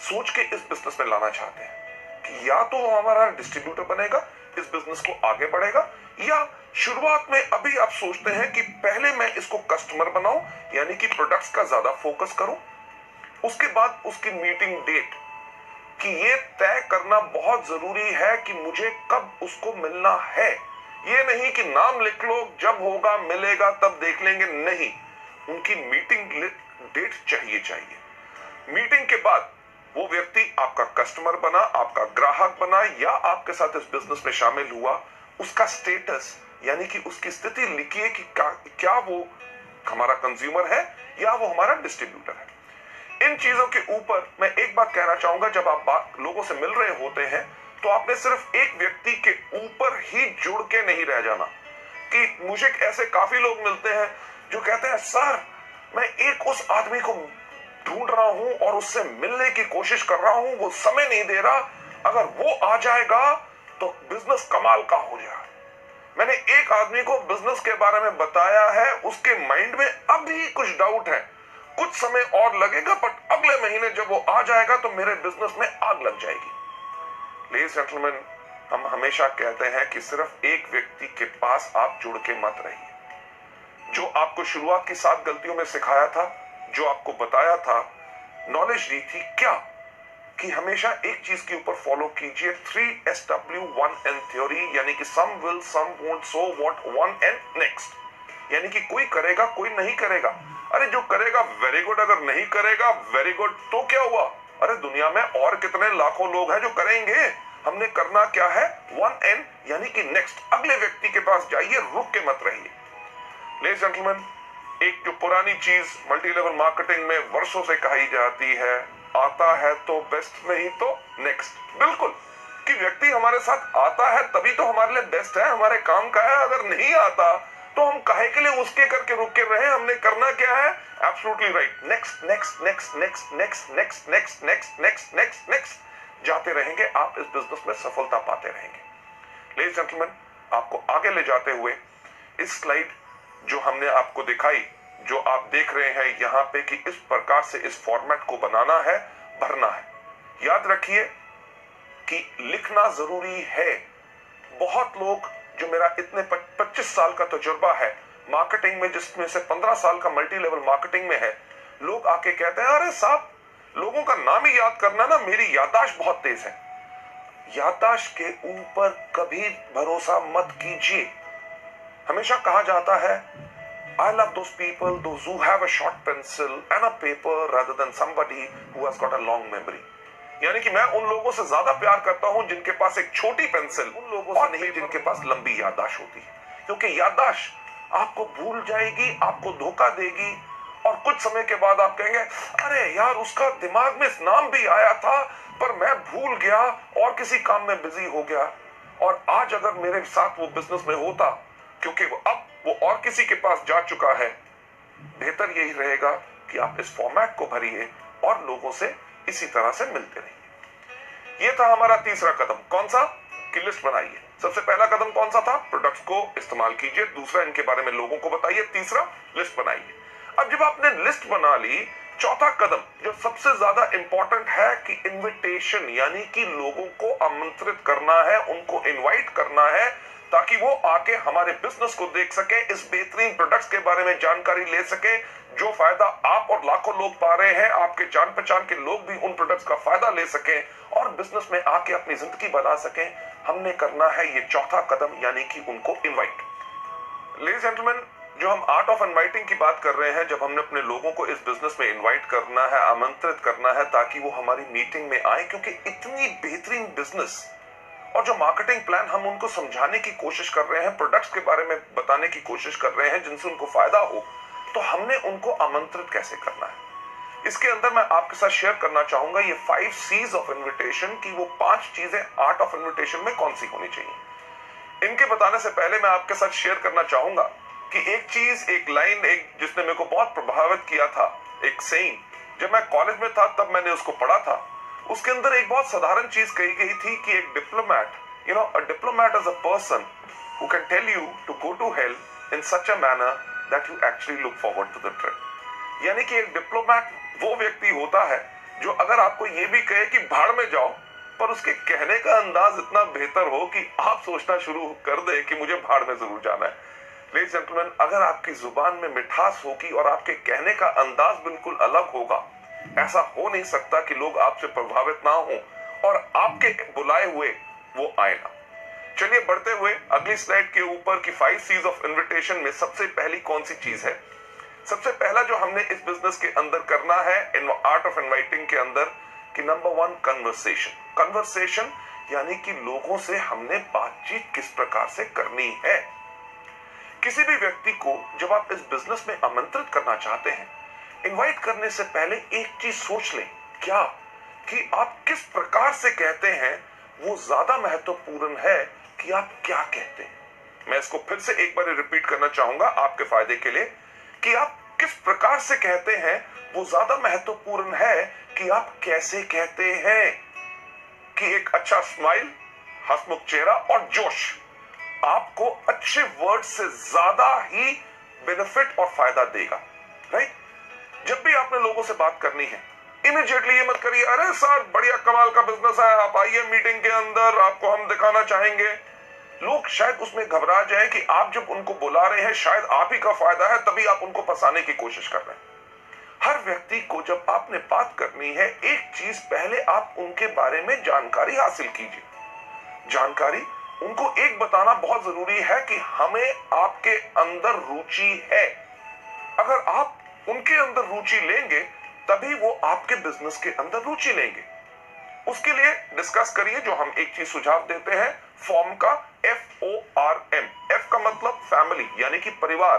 सोच के इस बिजनेस में लाना चाहते हैं कि या तो वो हमारा डिस्ट्रीब्यूटर बनेगा, इस बिजनेस को आगे बढ़ेगा, या शुरुआत में अभी आप सोचते हैं कि पहले मैं इसको कस्टमर बनाऊं यानी कि प्रोडक्ट्स का ज्यादा फोकस करूं। उसके बाद उसकी मीटिंग डेट कि ये तय करना बहुत जरूरी है कि मुझे कब उसको मिलना है, ये नहीं कि नाम लिख लो, जब होगा मिलेगा तब देख लेंगे, नहीं, उनकी मीटिंग डेट चाहिए। मीटिंग के बाद वो व्यक्ति आपका कस्टमर बना, आपका ग्राहक बना या आपके साथ इस बिजनेस में शामिल हुआ, उसका स्टेटस यानी कि उसकी स्थिति लिखिए कि क्या वो हमारा कंज्यूमर है या वो हमारा डिस्ट्रीब्यूटर है। इन चीजों के ऊपर मैं एक बात कहना चाहूंगा, जब आप लोगों से मिल रहे होते हैं तो आपने सिर्फ एक व्यक्ति के ऊपर ही जुड़ के नहीं रह जाना। कि मुझे ऐसे काफी लोग मिलते हैं जो कहते हैं सर मैं एक उस आदमी को ढूंढ रहा हूं और उससे मिलने की कोशिश कर रहा हूं, वो समय नहीं दे रहा, अगर वो आ जाएगा तो बिजनेस कमाल का हो जाएगा। मैंने एक आदमी को बिजनेस के बारे में बताया है, उसके माइंड में अभी कुछ डाउट है, कुछ समय और लगेगा, बट अगले महीने जब वो आ जाएगा तो मेरे बिजनेस में आग लग जाएगी। लेडीज जेंटलमैन, हम हमेशा कहते हैं कि सिर्फ एक व्यक्ति के पास आप जुड़ के मत रहिए। जो आपको शुरुआत की 7 गलतियों में सिखाया था, जो आपको बताया था, नॉलेज दी थी, क्या कि हमेशा एक चीज के ऊपर फॉलो कीजिए 3SW1N थ्योरी, यानी कि some will, some won't, so what, one and next. यानी कि कोई करेगा, कोई नहीं करेगा। अरे जो करेगा वेरी गुड, अगर नहीं करेगा वेरी गुड, तो क्या हुआ? अरे दुनिया में और कितने लाखों लोग हैं जो करेंगे। हमने करना क्या है? 1N यानी कि नेक्स्ट, अगले व्यक्ति के पास जाइए, रुक के मत रहिए। लेडीज जेंटलमैन, एक जो पुरानी चीज मल्टी लेवल मार्केटिंग में वर्षों से कही जाती है, आता है तो बेस्ट, नहीं तो नेक्स्ट। बिल्कुल, कि व्यक्ति हमारे साथ आता है तभी तो हमारे लिए बेस्ट है, हमारे काम का है। अगर नहीं आता तो हम काहे के लिए उसके करके रुक के रहे? हमने करना क्या है? Absolutely right, next next next next next next next next next next next जाते रहेंगे, आप इस बिजनेस में सफलता पाते रहेंगे। लेडीज जेंटलमैन, आपको आगे ले जाते हुए इस स्लाइड जो हमने आपको दिखाई, जो आप देख रहे हैं यहाँ पे कि इस प्रकार से इस फॉर्मेट को बनाना है, भरना है। याद रखिए कि लिखना जरूरी है। बहुत लोग, जो मेरा इतने 25 साल का तजुर्बा है मार्केटिंग में, जिसमें से 15 साल का मल्टी लेवल मार्केटिंग में है, लोग आके कहते हैं अरे साहब लोगों का नाम ही याद करना ना, मेरी याददाश्त बहुत तेज है। याददाश्त के ऊपर कभी भरोसा मत कीजिए। हमेशा कहा जाता है I love those people, those who have a short pencil and a paper rather than somebody who has got a long memory. यानी कि मैं उन लोगों से ज्यादा प्यार करता हूं जिनके पास एक छोटी पेंसिल, उन लोगों से नहीं जिनके पास लंबी याददाश्त होती है। क्योंकि याददाश्त आपको भूल जाएगी, आपको धोखा देगी, और कुछ समय के बाद आप कहेंगे अरे यार उसका दिमाग में नाम भी आया था पर मैं भूल गया और किसी काम में बिजी हो गया। और आज अगर मेरे साथ वो बिजनेस में होता, क्योंकि अब वो और किसी के पास जा चुका है, बेहतर यही रहेगा कि आप इस फॉर्मेट को भरिए और लोगों से इसी तरह से मिलते रहिए। ये था हमारा तीसरा कदम। कौन सा? कि लिस्ट बनाइए। सबसे पहला कदम कौन सा था? प्रोडक्ट्स को इस्तेमाल कीजिए। दूसरा, इनके बारे में लोगों को बताइए। तीसरा, लिस्ट बनाइए। अब जब आपने लिस्ट बना ली, चौथा कदम जो सबसे ज्यादा इंपॉर्टेंट है कि इनविटेशन, यानी कि लोगों को आमंत्रित करना है, उनको इनवाइट करना है, ताकि वो आके हमारे बिजनेस को देख सके, इस बेहतरीन प्रोडक्ट्स के बारे में जानकारी ले सके, जो फायदा आप और लाखों लोग पा रहे हैं, आपके जान पहचान के लोग भी उन प्रोडक्ट्स का फायदा ले सके और बिजनेस में आके अपनी जिंदगी बना सके। हमने करना है ये चौथा कदम, यानी कि उनको इनवाइट। लेडीज एंड जो हम आर्ट ऑफ इनवाइटिंग की बात कर रहे हैं, जब हमने अपने लोगों को इस बिजनेस में इनवाइट करना है, आमंत्रित करना है ताकि वो हमारी मीटिंग में आए, क्योंकि इतनी बेहतरीन बिजनेस और जो मार्केटिंग प्लान हम उनको समझाने की कोशिश कर रहे हैं, प्रोडक्ट्स के बारे में बताने की कोशिश कर रहे हैं जिनसे उनको फायदा हो, तो हमने उनको आमंत्रित कैसे करना है। इसके अंदर मैं आपके साथ शेयर करना चाहूंगा ये 5 C's ऑफ इन्विटेशन की वो 5 चीजें आर्ट ऑफ इन्विटेशन में कौन सी होनी चाहिए। इनके बताने से पहले मैं आपके साथ शेयर करना चाहूंगा कि एक चीज, एक लाइन, एक जिसने मेरे को बहुत प्रभावित किया था, एक सेइंग, जब मैं कॉलेज में था तब मैंने उसको पढ़ा था। उसके अंदर एक बहुत साधारण चीज कही गई थी कि एक diplomat, a diplomat is a person who can tell you to go to hell in such a manner that you actually look forward to the trip. यानी कि एक डिप्लोमैट वो व्यक्ति होता है जो अगर आपको ये भी कहे कि भाड़ में जाओ, पर उसके कहने का अंदाज इतना बेहतर हो कि आप सोचना शुरू कर दे कि मुझे भाड़ में जरूर जाना है। लेडीज एंड जेंटलमैन, अगर आपकी जुबान में मिठास होगी और आपके कहने का अंदाज बिल्कुल अलग होगा, ऐसा हो नहीं सकता कि लोग आपसे प्रभावित ना हो और आपके बुलाए हुए वो आए ना। चलिए बढ़ते हुए अगली स्लाइड के ऊपर की 5 C's ऑफ इन्विटेशन में सबसे पहली कौन सी चीज है? सबसे पहला जो हमने इस बिजनेस के अंदर करना है इन आर्ट ऑफ इनवाइटिंग के अंदर कि नंबर 1 कन्वर्सेशन। कन्वर्सेशन यानी कि लोगों से हमने बातचीत किस प्रकार से करनी है। किसी भी व्यक्ति को जब आप इस बिजनेस में आमंत्रित करना चाहते हैं, इनवाइट करने से पहले एक चीज सोच लें, क्या कि आप किस प्रकार से कहते हैं वो ज्यादा महत्वपूर्ण है कि आप क्या कहते हैं। मैं इसको फिर से एक बार रिपीट करना चाहूंगा आपके फायदे के लिए कि आप किस प्रकार से कहते हैं वो ज्यादा महत्वपूर्ण है कि आप कैसे कहते हैं। कि एक अच्छा स्माइल, हंसमुख चेहरा और जोश आपको अच्छे वर्ड से ज्यादा ही बेनिफिट और फायदा देगा, राइट? जब भी आपने लोगों से बात करनी है, इमीडिएटली ये मत करिए अरे सर बढ़िया कमाल का बिजनेस है, आप आइए मीटिंग के अंदर, आपको हम दिखाना चाहेंगे। लोग शायद उसमें घबरा जाएं कि आप जब उनको बुला रहे हैं शायद आप ही का फायदा है, तभी आप उनको फंसाने की कोशिश कर रहे हैं। हर व्यक्ति को जब आपने बात करनी है, एक चीज पहले आप उनके बारे में जानकारी हासिल कीजिए। जानकारी उनको एक बताना बहुत जरूरी है कि हमें आपके अंदर रुचि है। अगर आप उनके अंदर रुचि लेंगे तभी वो आपके बिजनेस के अंदर रुचि लेंगे। उसके लिए डिस्कस करिए जो हम एक चीज सुझाव देते हैं, फॉर्म का FORM। F का मतलब फैमिली यानी कि परिवार।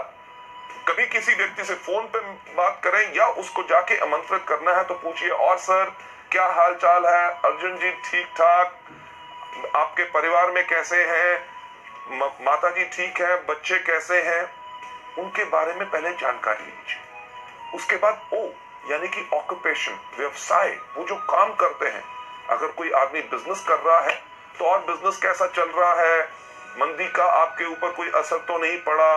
कभी किसी व्यक्ति से फोन पे बात करें या उसको जाके आमंत्रित करना है तो पूछिए और सर क्या हाल चाल है, अर्जुन जी ठीक ठाक, आपके परिवार में कैसे हैं, माता जी ठीक है, बच्चे कैसे हैं, उनके बारे में पहले जानकारी लीजिए। उसके बाद O यानी कि ऑक्यूपेशन, व्यवसाय, वो जो काम करते हैं। अगर कोई आदमी बिजनेस कर रहा है तो और बिजनेस कैसा चल रहा है, मंदी का आपके ऊपर कोई असर तो नहीं पड़ा,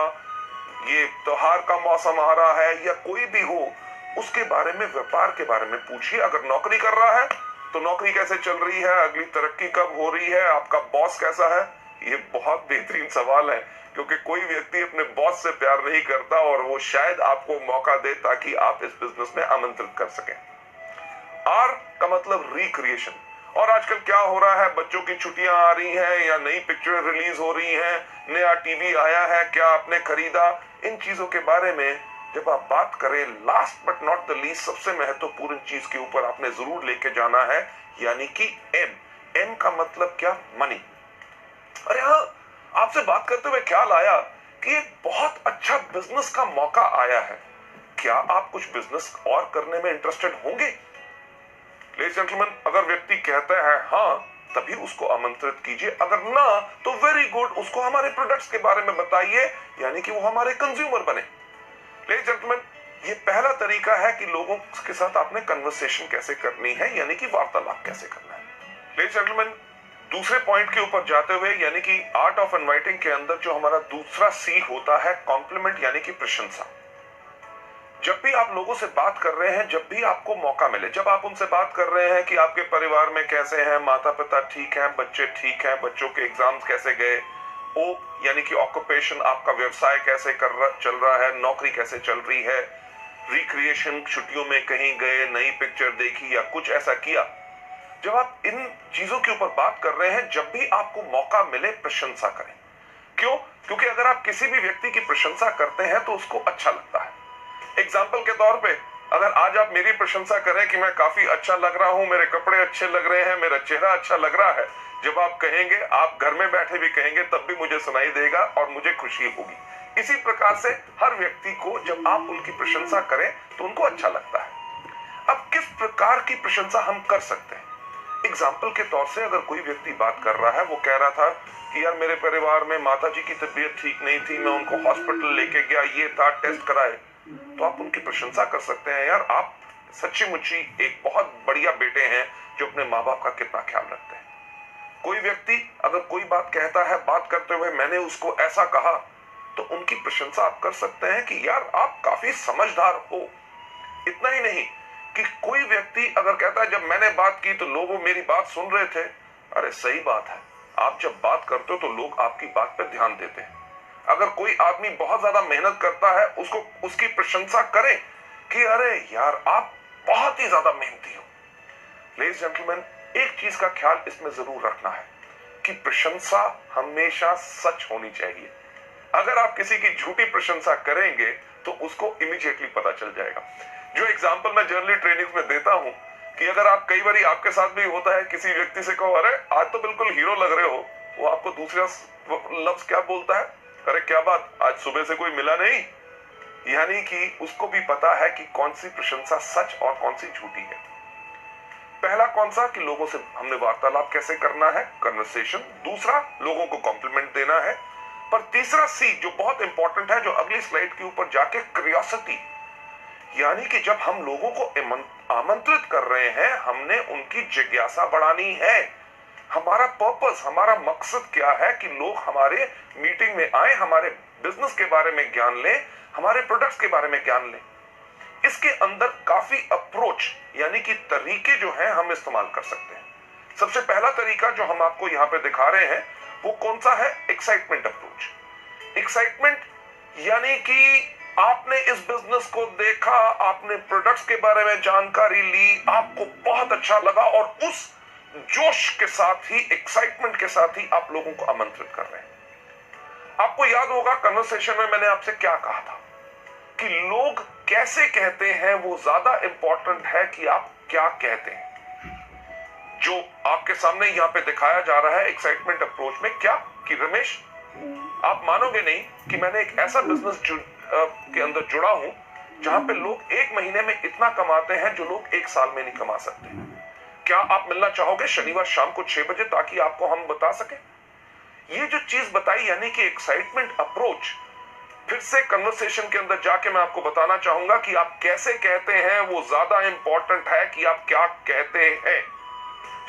ये त्योहार का मौसम आ रहा है या कोई भी हो, उसके बारे में, व्यापार के बारे में पूछिए। अगर नौकरी कर रहा है तो नौकरी कैसे चल रही है, अगली तरक्की कब हो रही है, आपका बॉस कैसा है। ये बहुत बेहतरीन सवाल है क्योंकि कोई व्यक्ति अपने बॉस से प्यार नहीं करता और वो शायद आपको मौका दे ताकि आप इस बिजनेस में आमंत्रित कर सकें। R का मतलब रिक्रिएशन। और आजकल क्या हो रहा है, बच्चों की छुट्टियां आ रही हैं या नई पिक्चर रिलीज हो रही हैं, नया टीवी आया है, क्या आपने खरीदा, इन चीजों के बारे में जब आप बात करें, last but not the least सबसे महत्वपूर्ण चीज के ऊपर आपने जरूर लेके जाना है यानी कि M का मतलब क्या, मनी। अरे हाँ, आपसे बात करते हुए ख्याल आया कि एक बहुत अच्छा बिजनेस का मौका आया है, क्या आप कुछ बिजनेस और करने में इंटरेस्टेड होंगे? लेडीज जेंटलमैन, अगर व्यक्ति कहता है हाँ, तभी उसको आमंत्रित कीजिए, अगर ना तो वेरी गुड, उसको हमारे प्रोडक्ट्स के बारे में बताइए यानी कि वो हमारे कंज्यूमर बने। लेडीज जेंटलमैन, ये पहला तरीका है कि लोगों के साथ आपने कन्वर्सेशन कैसे करनी है यानी कि वार्तालाप कैसे करना है। लेडीज जेंटलमैन, दूसरे पॉइंट के ऊपर जाते हुए यानी कि आर्ट ऑफ इनवाइटिंग के अंदर जो हमारा दूसरा C होता है, कॉम्प्लीमेंट यानी कि प्रशंसा। जब भी आप लोगों से बात कर रहे हैं, जब भी आपको मौका मिले, जब आप उनसे बात कर रहे हैं कि आपके परिवार में कैसे हैं, माता पिता ठीक हैं, बच्चे ठीक हैं, बच्चों के एग्जाम्स कैसे गए, O यानी कि ऑक्यूपेशन, आपका व्यवसाय कैसे चल रहा है, नौकरी कैसे चल रही है, रिक्रिएशन, छुट्टियों में कहीं गए, नई पिक्चर देखी या कुछ ऐसा किया। जब आप इन चीजों के ऊपर बात कर रहे हैं, जब भी आपको मौका मिले प्रशंसा करें। क्यों? क्योंकि अगर आप किसी भी व्यक्ति की प्रशंसा करते हैं तो उसको अच्छा लगता है। एग्जाम्पल के तौर पे, अगर आज आप मेरी प्रशंसा करें कि मैं काफी अच्छा लग रहा हूं, मेरे कपड़े अच्छे लग रहे हैं, मेरा चेहरा अच्छा लग रहा है, जब आप कहेंगे, आप घर में बैठे भी कहेंगे तब भी मुझे सुनाई देगा और मुझे खुशी होगी। इसी प्रकार से हर व्यक्ति को जब आप उनकी प्रशंसा करें तो उनको अच्छा लगता है। अब किस प्रकार की प्रशंसा हम कर सकते हैं? एग्जाम्पल के तौर से, अगर कोई व्यक्ति बात कर रहा है, वो कह रहा था कि यार मेरे परिवार में माता जी की तबीयत ठीक नहीं थी, मैं उनको हॉस्पिटल लेके गया, ये था, टेस्ट कराए, तो आप उनकी प्रशंसा कर सकते हैं, यार आप सच्ची मुच्ची एक बहुत बढ़िया बेटे हैं जो अपने माँ बाप का कितना ख्याल रखते हैं। कोई व्यक्ति अगर कोई बात कहता है, बात करते हुए मैंने उसको ऐसा कहा, तो उनकी प्रशंसा आप कर सकते हैं कि यार आप काफी समझदार हो। इतना ही नहीं कि कोई व्यक्ति अगर कहता है जब मैंने बात की तो लोग मेरी बात सुन रहे थे, अरे सही बात है, आप जब बात करते हो तो लोग आपकी बात पर ध्यान देते हैं। अगर कोई आदमी बहुत ज्यादा मेहनत करता है, उसको उसकी प्रशंसा करें कि अरे यार आप बहुत ही ज्यादा मेहनती हो। लेडीज जेंटलमैन, एक चीज का ख्याल इसमें जरूर रखना है, कि प्रशंसा हमेशा सच होनी चाहिए। अगर आप किसी की झूठी प्रशंसा करेंगे तो उसको इमीडिएटली पता चल जाएगा। जो एग्जांपल मैं जनरली ट्रेनिंग में देता हूं कि अगर आप कई बार आपके साथ भी होता है, किसी व्यक्ति से कहो अरे आज तो बिल्कुल हीरो लग रहे हो, वो आपको दूसरा लफ्ज क्या बोलता है, अरे क्या बात आज सुबह से कोई मिला नहीं। यानी कि उसको भी पता है कि कौन सी प्रशंसा सच और कौन सी झूठी है। पहला कौन सा कि लोगों से हमने वार्तालाप कैसे करना है, कन्वर्सेशन। दूसरा लोगों को कॉम्प्लीमेंट देना है। पर तीसरा सी जो बहुत इंपॉर्टेंट है, जो अगली स्लाइड के ऊपर जाके, क्यूरियोसिटी। यानी कि जब हम लोगों को आमंत्रित कर रहे हैं, हमने उनकी जिज्ञासा बढ़ानी है। हमारा पर्पस, हमारा मकसद क्या है कि लोग हमारे मीटिंग में आए, हमारे बिजनेस के बारे में ज्ञान लें, हमारे प्रोडक्ट्स के बारे में ज्ञान लें। इसके अंदर काफी अप्रोच यानी कि तरीके जो हैं हम इस्तेमाल कर सकते हैं। सबसे पहला तरीका जो हम आपको यहां पे दिखा रहे हैं वो कौन सा है, एक्साइटमेंट अप्रोच। एक्साइटमेंट यानी कि आपने इस बिजनेस को देखा, आपने प्रोडक्ट्स के बारे में जानकारी ली, आपको बहुत अच्छा लगा और उस जोश के साथ ही, एक्साइटमेंट के साथ ही आप लोगों को आमंत्रित कर रहे हैं। आपको याद होगा कन्वर्सेशन में मैंने आपसे क्या कहा था कि लोग कैसे कहते हैं वो ज्यादा इंपॉर्टेंट है कि आप क्या कहते हैं। जो आपके सामने यहां पे दिखाया जा रहा है एक्साइटमेंट अप्रोच में, क्या कि रमेश आप मानोगे नहीं कि मैंने एक ऐसा बिजनेस के अंदर जुड़ा हूं जहां पे लोग एक महीने में इतना कमाते हैं जो लोग एक साल में नहीं कमा सकते। क्या आप मिलना चाहोगे शनिवार शाम को 6 बजे ताकि आपको हम बता सके। ये जो चीज बताई यानी कि एक्साइटमेंट अप्रोच। फिर से कन्वर्सेशन के अंदर जाके मैं आपको बताना चाहूंगा कि आप कैसे कहते हैं वो ज्यादा इंपॉर्टेंट है कि आप क्या कहते हैं।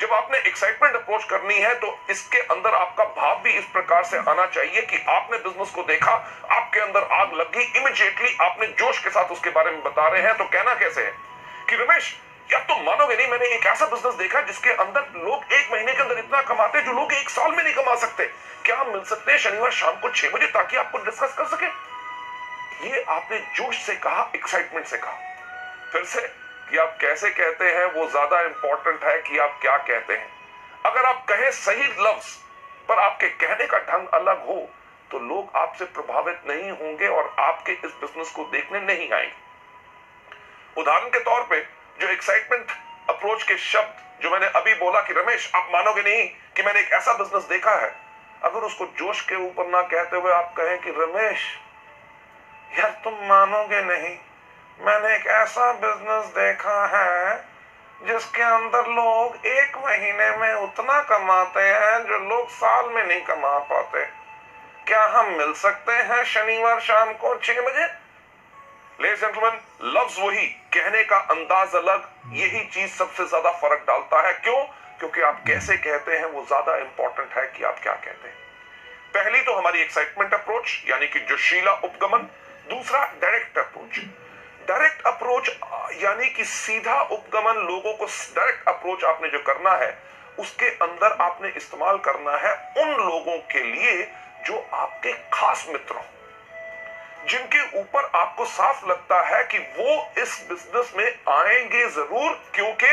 जब आपने एक्साइटमेंट अप्रोच करनी है तो इसके अंदर आपका भाव भी इस प्रकार से आना चाहिए कि आपने बिजनेस को देखा, आपके अंदर आग लग गई, इमीडिएटली आपने जोश के साथ उसके बारे में बता रहे हैं। तो कहना कैसे है कि रमेश यार तुम मानोगे नहीं, मैंने एक ऐसा बिजनेस देखा जिसके अंदर लोग एक महीने के अंदर इतना कमाते हैं जो लोग एक साल में नहीं कमा सकते। क्या हम मिल सकते हैं शनिवार शाम को 6 बजे ताकि आपको डिस्कस कर सके। ये आपने जोश से कहा, एक्साइटमेंट से कहा। फिर से कि आप कैसे कहते हैं वो ज्यादा इंपॉर्टेंट है कि आप क्या कहते हैं। अगर आप कहें सही लफ्ज पर आपके कहने का ढंग अलग हो तो लोग आपसे प्रभावित नहीं होंगे और आपके इस बिजनेस को देखने नहीं आएंगे। उदाहरण के तौर पे जो एक्साइटमेंट अप्रोच के शब्द जो मैंने अभी बोला कि रमेश आप मानोगे नहीं कि मैंने एक ऐसा बिजनेस देखा है, अगर उसको जोश के ऊपर ना कहते हुए आप कहें कि रमेश यार तुम मानोगे नहीं, मैंने एक ऐसा बिजनेस देखा है जिसके अंदर लोग एक महीने में उतना कमाते हैं जो लोग साल में नहीं कमा पाते। क्या हम मिल सकते हैं शनिवार शाम को 6 बजे। लेडीज एंड जेंटलमैन, लफ्ज वही, कहने का अंदाज अलग, यही चीज सबसे ज्यादा फर्क डालता है। क्यों? क्योंकि आप कैसे कहते हैं वो ज्यादा इंपॉर्टेंट है कि आप क्या कहते हैं। पहली तो हमारी एक्साइटमेंट अप्रोच यानी कि जोशीला उपगमन। दूसरा डायरेक्ट अप्रोच। डायरेक्ट अप्रोच यानी कि सीधा उपगमन। लोगों को डायरेक्ट अप्रोच आपने जो करना है उसके अंदर आपने इस्तेमाल करना है उन लोगों के लिए जो आपके खास मित्र हो, जिनके ऊपर आपको साफ लगता है कि वो इस बिजनेस में आएंगे जरूर क्योंकि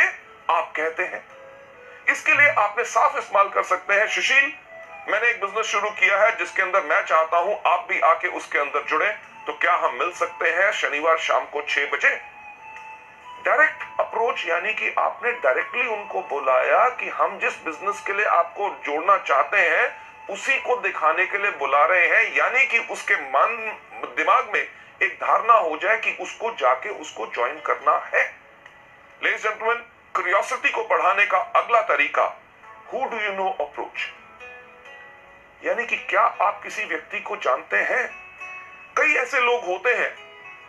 आप कहते हैं। इसके लिए आपने साफ इस्तेमाल कर सकते हैं, सुशील मैंने एक बिजनेस शुरू किया है जिसके अंदर मैं चाहता हूं आप भी आके उसके अंदर जुड़े, तो क्या हम मिल सकते हैं शनिवार शाम को 6 बजे। डायरेक्ट अप्रोच यानी कि आपने डायरेक्टली उनको बुलाया कि हम जिस बिजनेस के लिए आपको जोड़ना चाहते हैं उसी को दिखाने के लिए बुला रहे हैं, यानी कि उसके मन दिमाग में एक धारणा हो जाए कि उसको जाके उसको ज्वाइन करना है। लेडीज एंड जेंटलमैन, क्यूरियोसिटी को बढ़ाने का अगला तरीका who do you know approach, यानी कि क्या आप किसी व्यक्ति को जानते हैं। कई ऐसे लोग होते हैं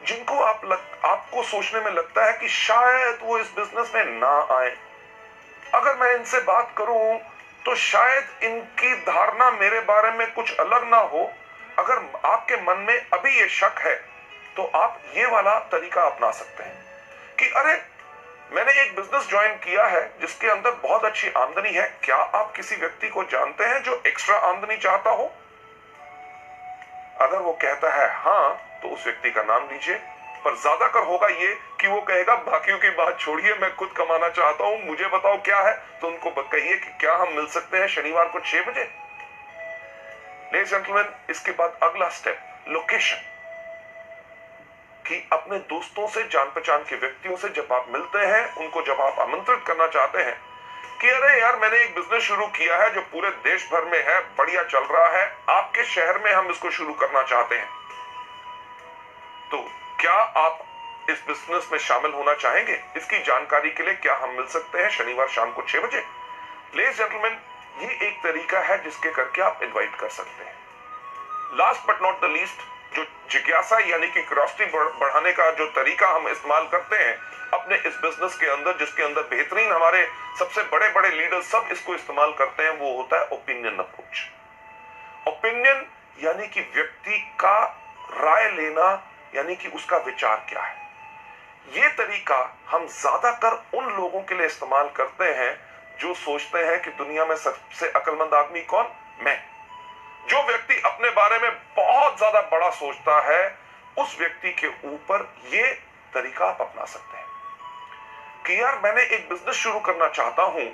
जिनको आपको सोचने में लगता है कि शायद वो इस बिजनेस में ना आए। अगर मैं इनसे बात करूं तो शायद इनकी धारणा मेरे बारे में कुछ अलग ना हो। अगर आपके मन में अभी ये शक है तो आप ये वाला तरीका अपना सकते हैं कि अरे मैंने एक बिजनेस ज्वाइन किया है जिसके अंदर बहुत अच्छी आमदनी है, क्या आप किसी व्यक्ति को जानते हैं जो एक्स्ट्रा आमदनी चाहता हो। अगर वो कहता है हाँ तो उस व्यक्ति का नाम लीजिए पर ज्यादातर होगा ये कि वो कहेगा बाकियों की बात छोड़िए, मैं खुद कमाना चाहता हूं, मुझे बताओ क्या है। तो उनको कहिए कि क्या हम मिल सकते हैं शनिवार को 6 बजे। लेडीज जेंटलमैन, इसके बाद अगला स्टेप लोकेशन, कि अपने दोस्तों से, जान पहचान के व्यक्तियों से जब आप मिलते हैं, उनको जब आप आमंत्रित करना चाहते हैं कि अरे यार मैंने एक बिजनेस शुरू किया है जो पूरे देश भर में है, बढ़िया चल रहा है, आपके शहर में हम इसको शुरू करना चाहते हैं, तो क्या आप इस बिजनेस में शामिल होना चाहेंगे? इसकी जानकारी के लिए क्या हम मिल सकते हैं शनिवार शाम को 6 बजे? लेडीज जेंटलमैन, ये एक तरीका है जिसके करके आप इनवाइट कर सकते हैं। Last but not the least, जो जिज्ञासा यानी कि क्यूरियोसिटी बढ़ाने का जो तरीका हम इस्तेमाल करते हैं अपने इस बिजनेस के अंदर, जिसके अंदर बेहतरीन हमारे सबसे बड़े बड़े लीडर सब इसको इस्तेमाल करते हैं, वो होता है ओपिनियन अप्रोच। ओपिनियन यानी कि व्यक्ति का राय लेना, यानी कि उसका विचार क्या है। ये तरीका हम ज्यादातर उन लोगों के लिए इस्तेमाल करते हैं जो सोचते हैं कि दुनिया में सबसे अक्लमंद आदमी कौन? मैं। जो व्यक्ति अपने बारे में बहुत ज्यादा बड़ा सोचता है, उस व्यक्ति के ऊपर ये तरीका आप अपना सकते हैं कि यार मैंने एक बिजनेस शुरू करना चाहता हूं,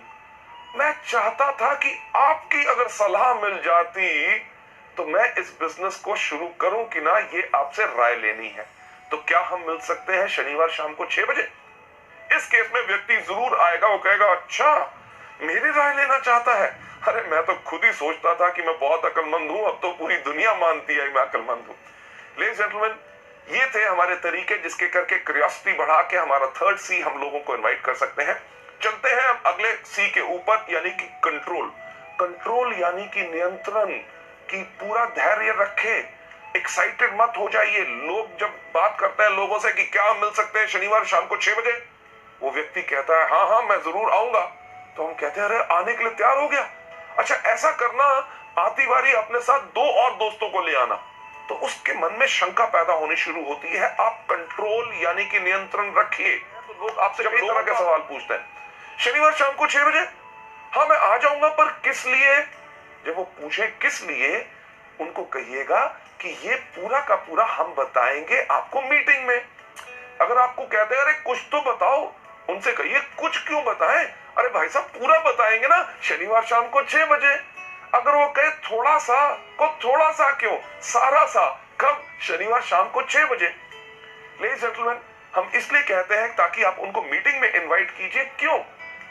मैं चाहता था कि आपकी अगर सलाह मिल जाती तो मैं इस बिजनेस को शुरू करूं कि ना, ये आपसे राय लेनी है। तो क्या हम मिल सकते हैं शनिवार शाम को 6 बजे? इस केस में व्यक्ति जरूर आएगा, वो कहेगा अच्छा मेरी राय लेना चाहता है, अरे मैं तो खुद ही सोचता था कि मैं बहुत अक्लमंद हूं, अब तो पूरी दुनिया मानती है मैं अक्लमंद हूं। लेडीज जेंटलमैन, ये थे हमारे तरीके जिसके करके क्यूरियोसिटी बढ़ा के हमारा थर्ड सी हम लोगों को इनवाइट कर सकते हैं। चलते हैं हम अगले सी के ऊपर, यानी कि कंट्रोल। कंट्रोल यानी कि नियंत्रण, कि पूरा धैर्य रखे, एक्साइटेड मत हो जाइए। लोग जब बात करते हैं लोगों से कि क्या हम मिल सकते हैं शनिवार शाम को 6 बजे, वो व्यक्ति कहता है हाँ हाँ मैं जरूर आऊंगा, तो हम कहते हैं अरे आने के लिए तैयार हो गया? अच्छा ऐसा करना, आती बारी अपने साथ 2 और दोस्तों को ले आना। तो उसके मन में शंका पैदा होनी शुरू होती है। आप कंट्रोल यानी कि नियंत्रण रखिए। तो लोग आपसे कई तरह के सवाल पूछते हैं, शनिवार शाम को 6 बजे, हाँ मैं आ जाऊंगा, पर किस लिए? जब वो पूछे किस लिए, उनको कहिएगा कि ये पूरा का पूरा हम बताएंगे आपको मीटिंग में। अगर आपको कहते हैं अरे कुछ तो बताओ, उनसे कहिए कुछ क्यों बताएं, अरे भाई साहब पूरा बताएंगे ना शनिवार शाम को 6 बजे। अगर वो कहे थोड़ा सा, को थोड़ा सा क्यों, सारा सा, कब? शनिवार शाम को 6 बजे। लेडीज जेंटलमैन, हम इसलिए कहते हैं ताकि आप उनको मीटिंग में इनवाइट कीजिए। क्यों?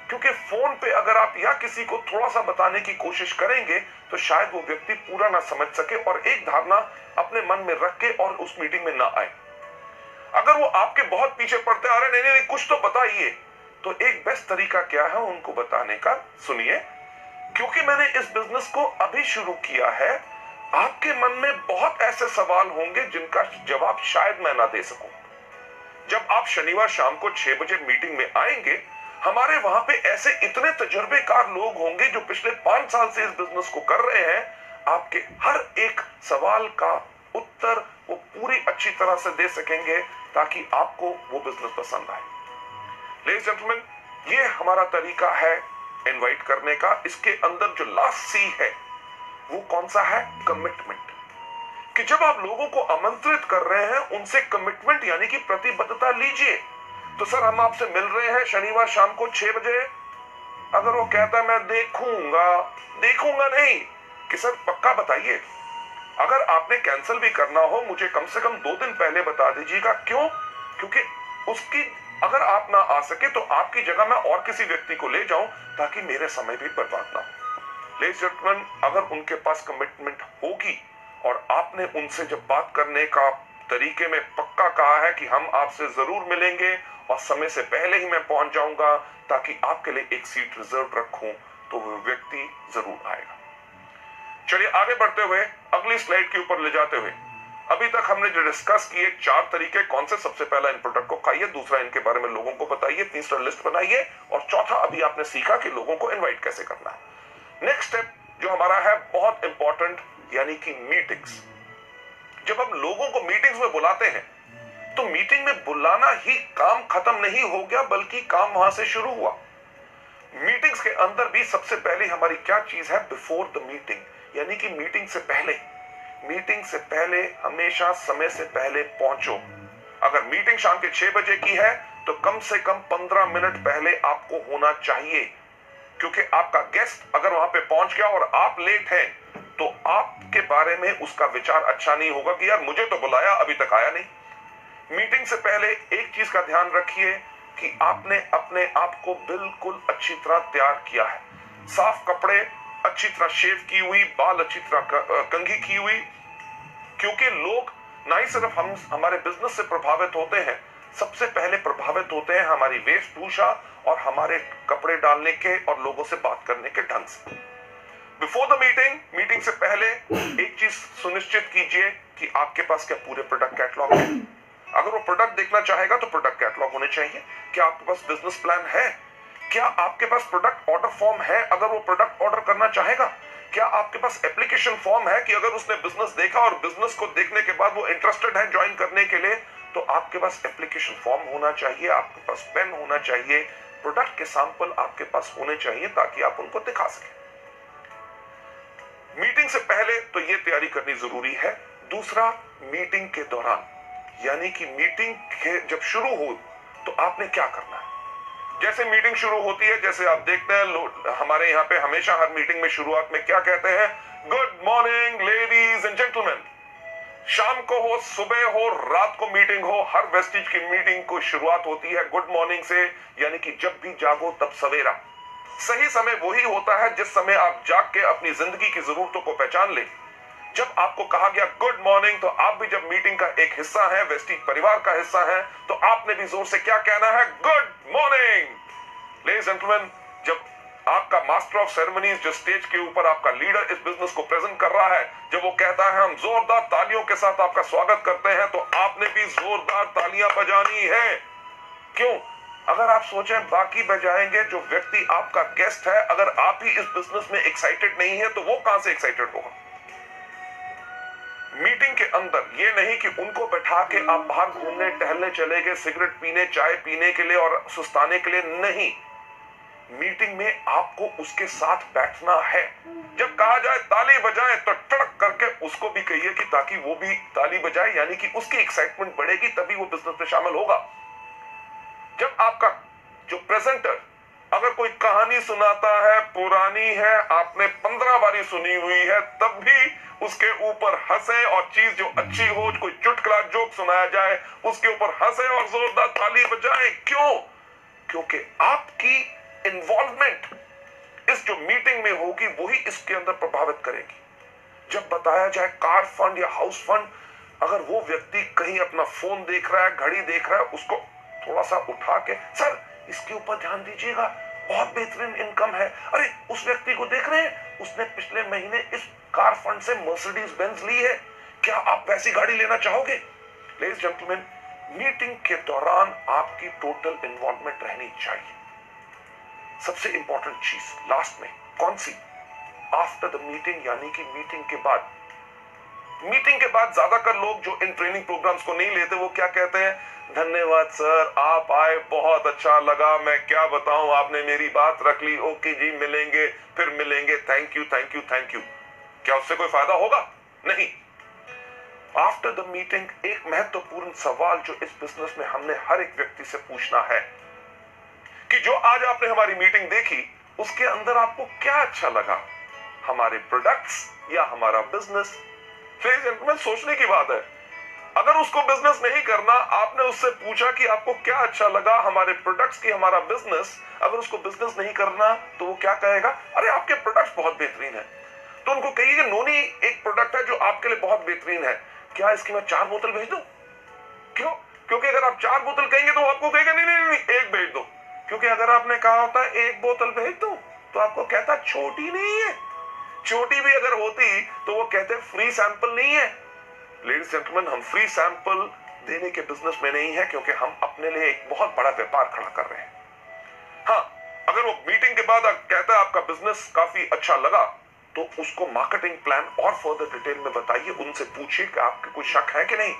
क्योंकि फोन पे अगर आप या किसी को थोड़ा सा बताने की कोशिश करेंगे तो शायद वो व्यक्ति पूरा ना समझ सके और एक धारणा अपने मन में रख के और उस मीटिंग में ना आए। अगर वो आपके बहुत पीछे पड़ते आ रहे नहीं नहीं कुछ तो बताइए, तो एक बेस्ट तरीका क्या है उनको बताने का? सुनिए, क्योंकि मैंने इस बिजनेस को अभी शुरू किया है, आपके मन में बहुत ऐसे सवाल होंगे जिनका जवाब शायद मैं ना दे सकूं। जब आप शनिवार शाम को 6 बजे मीटिंग में आएंगे, हमारे वहां पे ऐसे इतने तजुर्बेकार लोग होंगे जो पिछले 5 साल से इस बिजनेस को कर रहे हैं। आपके हर एक सवाल का उत्तर वो पूरी अच्छी तरह से दे सकेंगे ताकि आपको वो बिजनेस पसंद आए। लेडीज जेंटलमैन, ये हमारा तरीका है इनवाइट करने का। इसके अंदर जो लास्ट सी है वो कौन सा है? कमिटमेंट। कि जब आप लोगों को आमंत्रित कर रहे हैं, उनसे कमिटमेंट यानी कि प्रतिबद्धता लीजिए। तो सर हम आपसे मिल रहे हैं शनिवार शाम को 6 बजे। अगर वो कहता है मैं देखूंगा नहीं, कि सर पक्का बताइए। अगर आपने कैंसिल भी करना हो, मुझे कम से कम 2 दिन पहले बता दीजिएगा। क्यों? क्योंकि उसकी अगर आप ना आ सके तो आपकी जगह मैं और किसी व्यक्ति को ले जाऊं ताकि मेरे समय भी बर्बाद ना हो। लेडीज जेंटलमैन, अगर उनके पास कमिटमेंट होगी और आपने उनसे जब बात करने का तरीके में पक्का कहा है कि हम आपसे जरूर मिलेंगे और समय से पहले ही मैं पहुंच जाऊंगा ताकि आपके लिए एक सीट रिजर्व रखूं, तो वो व्यक्ति जरूर आएगा। चलिए आगे बढ़ते हुए अगली स्लाइड के ऊपर ले जाते हुए, अभी तक हमने जो डिस्कस किए 4 तरीके कौन से? सबसे पहला इन प्रोडक्ट को खाइए, दूसरा इनके बारे में लोगों को बताइए, तीसरा लिस्ट बनाइए, और चौथा अभी आपने सीखा कि लोगों को इनवाइट कैसे करना है। नेक्स्ट स्टेप जो हमारा है बहुत इंपॉर्टेंट, यानी कि मीटिंग्स। जब हम लोगों को मीटिंग्स में बुलाते हैं तो मीटिंग में बुलाना ही काम खत्म नहीं हो गया, बल्कि काम वहां से शुरू हुआ। मीटिंग्स के अंदर भी सबसे पहले हमारी क्या चीज है? बिफोर द मीटिंग, यानी कि मीटिंग से पहले हमेशा समय से पहले पहुंचो। अगर मीटिंग शाम के 6 बजे की है तो कम से कम 15 मिनट पहले आपको होना चाहिए, क्योंकि आपका गेस्ट अगर वहां पे पहुंच गया और आप लेट हैं तो आपके बारे में उसका विचार अच्छा नहीं होगा कि यार मुझे तो बुलाया अभी तक आया नहीं। मीटिंग से पहले एक चीज का ध्यान रखिए कि आपने अपने आप को बिल्कुल अच्छी तरह तैयार किया है, साफ कपड़े, अच्छी तरह शेव की हुई, बाल अच्छी तरह कंघी की हुई, क्योंकि लोग ना ही सिर्फ हमारे बिजनेस से प्रभावित होते हैं, सबसे पहले प्रभावित होते हैं हमारी वेशभूषा और हमारे कपड़े डालने के और लोगों से बात करने के ढंग से। बिफोर द मीटिंग से पहले एक चीज सुनिश्चित कीजिए कि आपके पास क्या पूरे प्रोडक्ट कैटलॉग है। अगर वो प्रोडक्ट देखना चाहेगा तो प्रोडक्ट कैटलॉग होने चाहिए। क्या आपके पास बिजनेस प्लान है? क्या आपके पास प्रोडक्ट ऑर्डर फॉर्म है अगर वो प्रोडक्ट ऑर्डर करना चाहेगा? क्या आपके पास एप्लीकेशन फॉर्म है कि अगर उसने बिजनेस देखा और बिजनेस को देखने के बाद वो इंटरेस्टेड है ज्वाइन करने के लिए, तो आपके पास एप्लीकेशन फॉर्म होना चाहिए, आपके पास पेन होना चाहिए, प्रोडक्ट के सैंपल आपके पास होने चाहिए ताकि आप उनको दिखा सकें। मीटिंग से पहले तो ये तैयारी करनी जरूरी है। दूसरा, मीटिंग के दौरान, यानी कि मीटिंग के जब शुरू हो तो आपने क्या करना है। जैसे मीटिंग शुरू होती है, जैसे आप देखते हैं हमारे यहाँ पे हमेशा हर मीटिंग में शुरुआत में क्या कहते हैं, good morning ladies and gentleman. शाम को हो, सुबह हो, रात को मीटिंग हो, हर वेस्टिज की मीटिंग को शुरुआत होती है गुड मॉर्निंग से, यानी कि जब भी जागो तब सवेरा। सही समय वही होता है जिस समय आप जाग के अपनी जिंदगी की जरूरतों को पहचान ले। जब आपको कहा गया गुड मॉर्निंग तो आप भी जब मीटिंग का एक हिस्सा है, वेस्टिज परिवार का हिस्सा है, तो आपने भी जोर से क्या कहना है, good morning. Ladies and gentleman, जब आपका मास्टर ऑफ सेरेमनीज जो स्टेज के ऊपर आपका लीडर इस बिजनेस को प्रेजेंट कर रहा है, जब वो कहता है हम जोरदार तालियों के साथ आपका स्वागत करते हैं, तो आपने भी जोरदार तालियां बजानी है। क्यों? अगर आप सोचें बाकी बजाएंगे, जो व्यक्ति आपका गेस्ट है, अगर आप ही इस बिजनेस में एक्साइटेड नहीं है तो वो कहां से एक्साइटेड होगा। मीटिंग के अंदर ये नहीं कि उनको बैठा के आप बाहर घूमने टहलने चले गए, सिगरेट पीने, चाय पीने के लिए और सुस्ताने के लिए नहीं। मीटिंग में आपको उसके साथ बैठना है। जब कहा जाए ताली बजाएं तो टड़क करके उसको भी कहिए कि ताकि वो भी ताली बजाए, यानी कि उसकी एक्साइटमेंट बढ़ेगी, तभी वो बिजनेस में शामिल होगा। जब आपका जो प्रेजेंटर अगर कोई कहानी सुनाता है, पुरानी है, आपने 15 बारी सुनी हुई है, तब भी उसके ऊपर हंसे, और चीज जो अच्छी हो, कोई चुटकुला जोक सुनाया जाए, उसके ऊपर हंसे और जोरदार ताली बजाएं। क्यों? क्योंकि आपकी इन्वॉल्वमेंट इस जो मीटिंग में होगी वही इसके अंदर प्रभावित करेगी। जब बताया जाए कार फंड या हाउस फंड, अगर वो व्यक्ति कहीं अपना फोन देख रहा है, घड़ी देख रहा है, उसको थोड़ा सा उठा के, सर इसके ऊपर ध्यान दीजिएगा, बहुत बेहतरीन इनकम है। अरे उस व्यक्ति को देख रहे हैं, उसने पिछले महीने इस कार फंड से मर्सिडीज बेंज ली है, क्या आप वैसी गाड़ी लेना चाहोगे। लेडीज जेंटलमैन, मीटिंग के दौरान आपकी टोटल इन्वॉल्वमेंट रहनी चाहिए। सबसे इंपॉर्टेंट चीज लास्ट में कौन सी, आफ्टर द मीटिंग, यानी कि मीटिंग के बाद। मीटिंग के बाद ज्यादातर लोग जो इन ट्रेनिंग प्रोग्राम्स को नहीं लेते, वो क्या कहते हैं, धन्यवाद सर, आप आए, बहुत अच्छा लगा, मैं क्या बताऊं, आपने मेरी बात रख ली, ओके जी, मिलेंगे, फिर मिलेंगे, thank you thank you thank you. क्या उससे कोई फायदा होगा? नहीं। आफ्टर द मीटिंग एक महत्वपूर्ण सवाल जो इस बिजनेस में हमने हर एक व्यक्ति से पूछना है कि जो आज आपने हमारी मीटिंग देखी, उसके अंदर आपको क्या अच्छा लगा, हमारे प्रोडक्ट्स या हमारा बिजनेस। सोचने की बात है। अगर उसको बिजनेस नहीं करना, आपने उससे पूछा कि आपको क्या अच्छा लगा, हमारे प्रोडक्ट्स की, हमारा बिजनेस, अगर उसको बिजनेस नहीं करना तो वो क्या कहेगा, अरे आपके प्रोडक्ट्स बहुत बेहतरीन है। तो उनको कहिए नोनी एक प्रोडक्ट है जो आपके लिए बहुत बेहतरीन है, क्या इसकी मैं 4 बोतल भेज दूं? क्यों? क्योंकि अगर आप 4 बोतल कहेंगे तो आपको कहेगा नहीं नहीं नहीं, एक भेज दो। क्योंकि अगर आपने कहा होता है 1 बोतल भेज दो, तो आपको कहता छोटी नहीं है, छोटी भी अगर होती तो वो कहते फ्री सैंपल नहीं है। लेडीज जेंटलमैन, हम फ्री सैंपल देने के बिजनेस में नहीं है, क्योंकि हम अपने लिए एक बहुत बड़ा व्यापार खड़ा कर रहे हैं। हाँ, अगर वो मीटिंग के बाद कहता है आपका बिजनेस काफी अच्छा लगा, तो उसको मार्केटिंग प्लान और फर्दर डिटेल में बताइए, उनसे पूछिए कि आपके कोई शक है कि नहीं।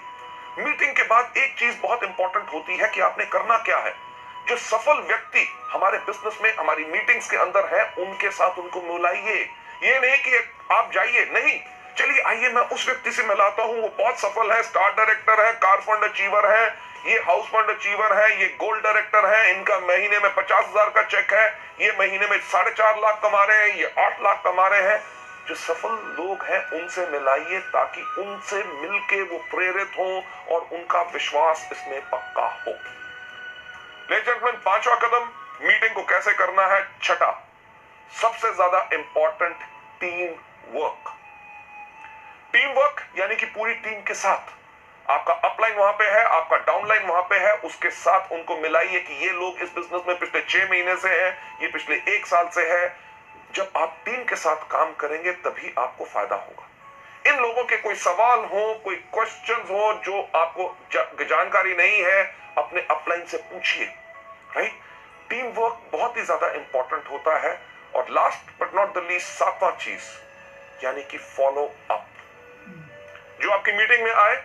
मीटिंग के बाद एक चीज बहुत इंपॉर्टेंट होती है कि आपने करना क्या है। जो सफल व्यक्ति हमारे बिजनेस में, हमारी मीटिंग्स के अंदर है, उनके साथ उनको मिलाइए। ये नहीं कि आप जाइए, नहीं, चलिए आइए मैं उस व्यक्ति से मिलाता हूं, वो बहुत सफल है, स्टार डायरेक्टर है, कार फंड अचीवर है, ये हाउस फंड अचीवर है, ये गोल्ड डायरेक्टर है, इनका महीने में 50,000 का चेक है, ये महीने में 4.5 लाख कमा रहे हैं, ये 8 लाख कमा रहे हैं। जो सफल लोग हैं उनसे मिलाइए ताकि उनसे मिलके वो प्रेरित हों और उनका विश्वास इसमें पक्का हो। लेडीज एंड जेंटलमैन, पांचवा कदम मीटिंग को कैसे करना है। छठा सबसे ज्यादा important, team work. Team work यानी कि पूरी टीम के साथ, आपका अपलाइन वहां पे है, आपका डाउनलाइन वहां पे है, उसके साथ उनको मिलाइए कि ये लोग इस बिजनेस में पिछले 6 महीने से हैं, ये पिछले 1 साल से है। जब आप टीम के साथ काम करेंगे तभी आपको फायदा होगा। इन लोगों के कोई सवाल हो, कोई क्वेश्चंस हो जो आपको जानकारी नहीं है, अपने अपलाइन से पूछिए। राइट, टीम वर्क बहुत ही ज्यादा इंपॉर्टेंट होता है। और last but not the least, सातवां चीज यानी कि फॉलो अप। जो आपकी मीटिंग में आए,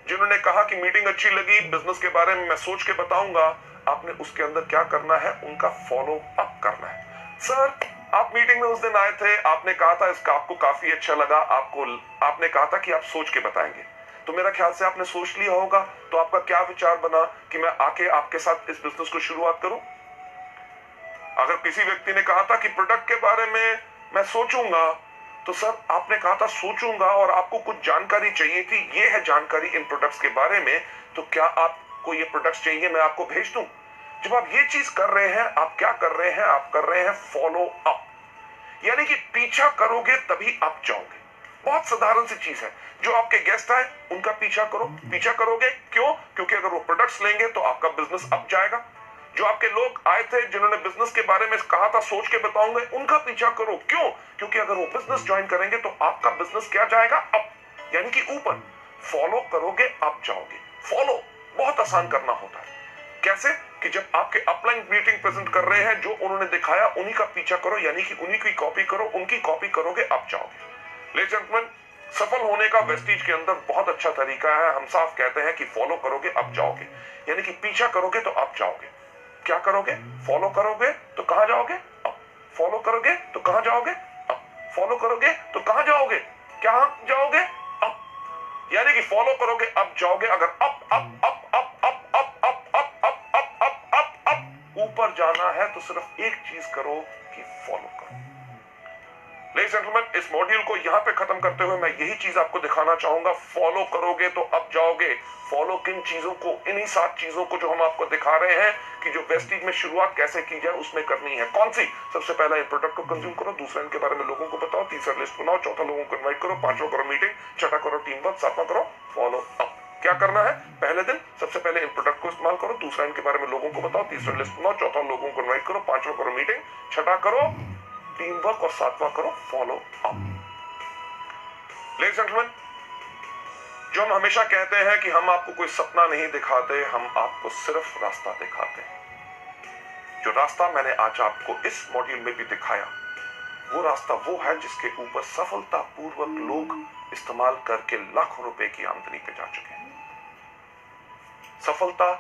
जिन्होंने कहा कि मीटिंग अच्छी लगी, बिजनेस के बारे में मैं सोच के बताऊंगा, आपने उसके अंदर क्या करना है, उनका फॉलो अप करना है। सर, आप मीटिंग में उस दिन आए थे, आपने कहा था इसका आपको काफी अच्छा लगा, आपने कहा था कि आप सोच के बताएंगे, तो मेरा ख्याल से आपने सोच लिया होगा। तो आपका क्या विचार बना कि मैं आके आपके साथ इस बिजनेस को शुरुआत करूं? अगर किसी व्यक्ति ने कहा था कि प्रोडक्ट के बारे में मैं सोचूंगा, तो सर आपने कहा था सोचूंगा और आपको कुछ जानकारी चाहिए थी, ये है जानकारी इन प्रोडक्ट्स के बारे में, तो क्या आपको ये प्रोडक्ट्स चाहिए, मैं आपको भेज दूं? जब आप ये चीज कर रहे हैं, आप क्या कर रहे हैं, आप कर रहे हैं फॉलो अप, यानी कि पीछा करोगे तभी आप जाओगे। बहुत साधारण सी चीज है। जो आपके गेस्ट आए उनका पीछा करो। पीछा करोगे क्यों? क्योंकि अगर वो प्रोडक्ट्स लेंगे तो आपका बिजनेस अप जाएगा। जो आपके लोग आए थे जिन्होंने बिजनेस के बारे में कहा था सोच के बताऊंगे, उनका पीछा करो। क्यों? क्योंकि अगर वो बिजनेस ज्वाइन करेंगे तो आपका बिजनेस क्या जाएगा, अप, यानी कि ऊपर। फॉलो करोगे आप जाओगे। फॉलो बहुत आसान करना होता है। कैसे? कि जब आपके अपलाइन मीटिंग प्रेजेंट कर रहे हैं, जो उन्होंने दिखाया उन्हीं का पीछा करो, यानी कि उन्हीं की कॉपी करो, उनकी कॉपी करोगे आप जाओगे। लेडीज एंड जेंटलमैन, सफल होने का वेस्टीज के अंदर बहुत अच्छा तरीका है। हम साफ कहते हैं कि फॉलो करोगे आप जाओगे, यानी कि पीछा करोगे तो आप जाओगे। क्या करोगे? फॉलो करोगे तो कहां जाओगे, अप। फॉलो करोगे तो कहां जाओगे, अप। फॉलो करोगे तो कहां जाओगे, क्या जाओगे, अप। यानी कि फॉलो करोगे अब जाओगे। अगर up up up up up up up up up up up up up ऊपर जाना है तो सिर्फ एक चीज करो कि फॉलो करो। लेडीज एंड जेंटलमैन, इस मॉड्यूल को यहां पे खत्म करते हुए मैं यही चीज आपको दिखाना चाहूंगा। फॉलो करोगे तो अब जाओगे। फॉलो किन चीजों को, इन्हीं 7 चीजों को जो हम आपको दिखा रहे हैं कि जो वेस्टीज में शुरुआत कैसे की जाए उसमें करनी है। कौन सी? सबसे पहला, इन प्रोडक्ट को कंज्यूम करो। दूसरा, इनके बारे में लोगों को बताओ। तीसरा, लिस्ट बनाओ। चौथा, लोगों को इन्वाइट करो। पांचवा, करो मीटिंग। छठा, करो टीम वर्क। सातवां, करो फॉलो अप। क्या करना है? पहले दिन सबसे पहले इन प्रोडक्ट को इस्तेमाल करो। दूसरा, इनके बारे में लोगों को बताओ। तीसरा, लिस्ट बनाओ। चौथा, लोगों को इन्वाइट करो। पांचवा, करो मीटिंग। छठा, करो टीम वर्क। और सातवां, करो follow up. Ladies and gentleman, जो हम हमेशा कहते हैं कि हम आपको कोई सपना नहीं दिखाते, हम आपको सिर्फ रास्ता दिखाते हैं। जो रास्ता मैंने आज आपको इस मॉड्यूल में भी दिखाया, वो रास्ता वो है जिसके ऊपर सफलतापूर्वक लोग इस्तेमाल करके लाखों रुपए की आमदनी पे जा चुके हैं। सफलता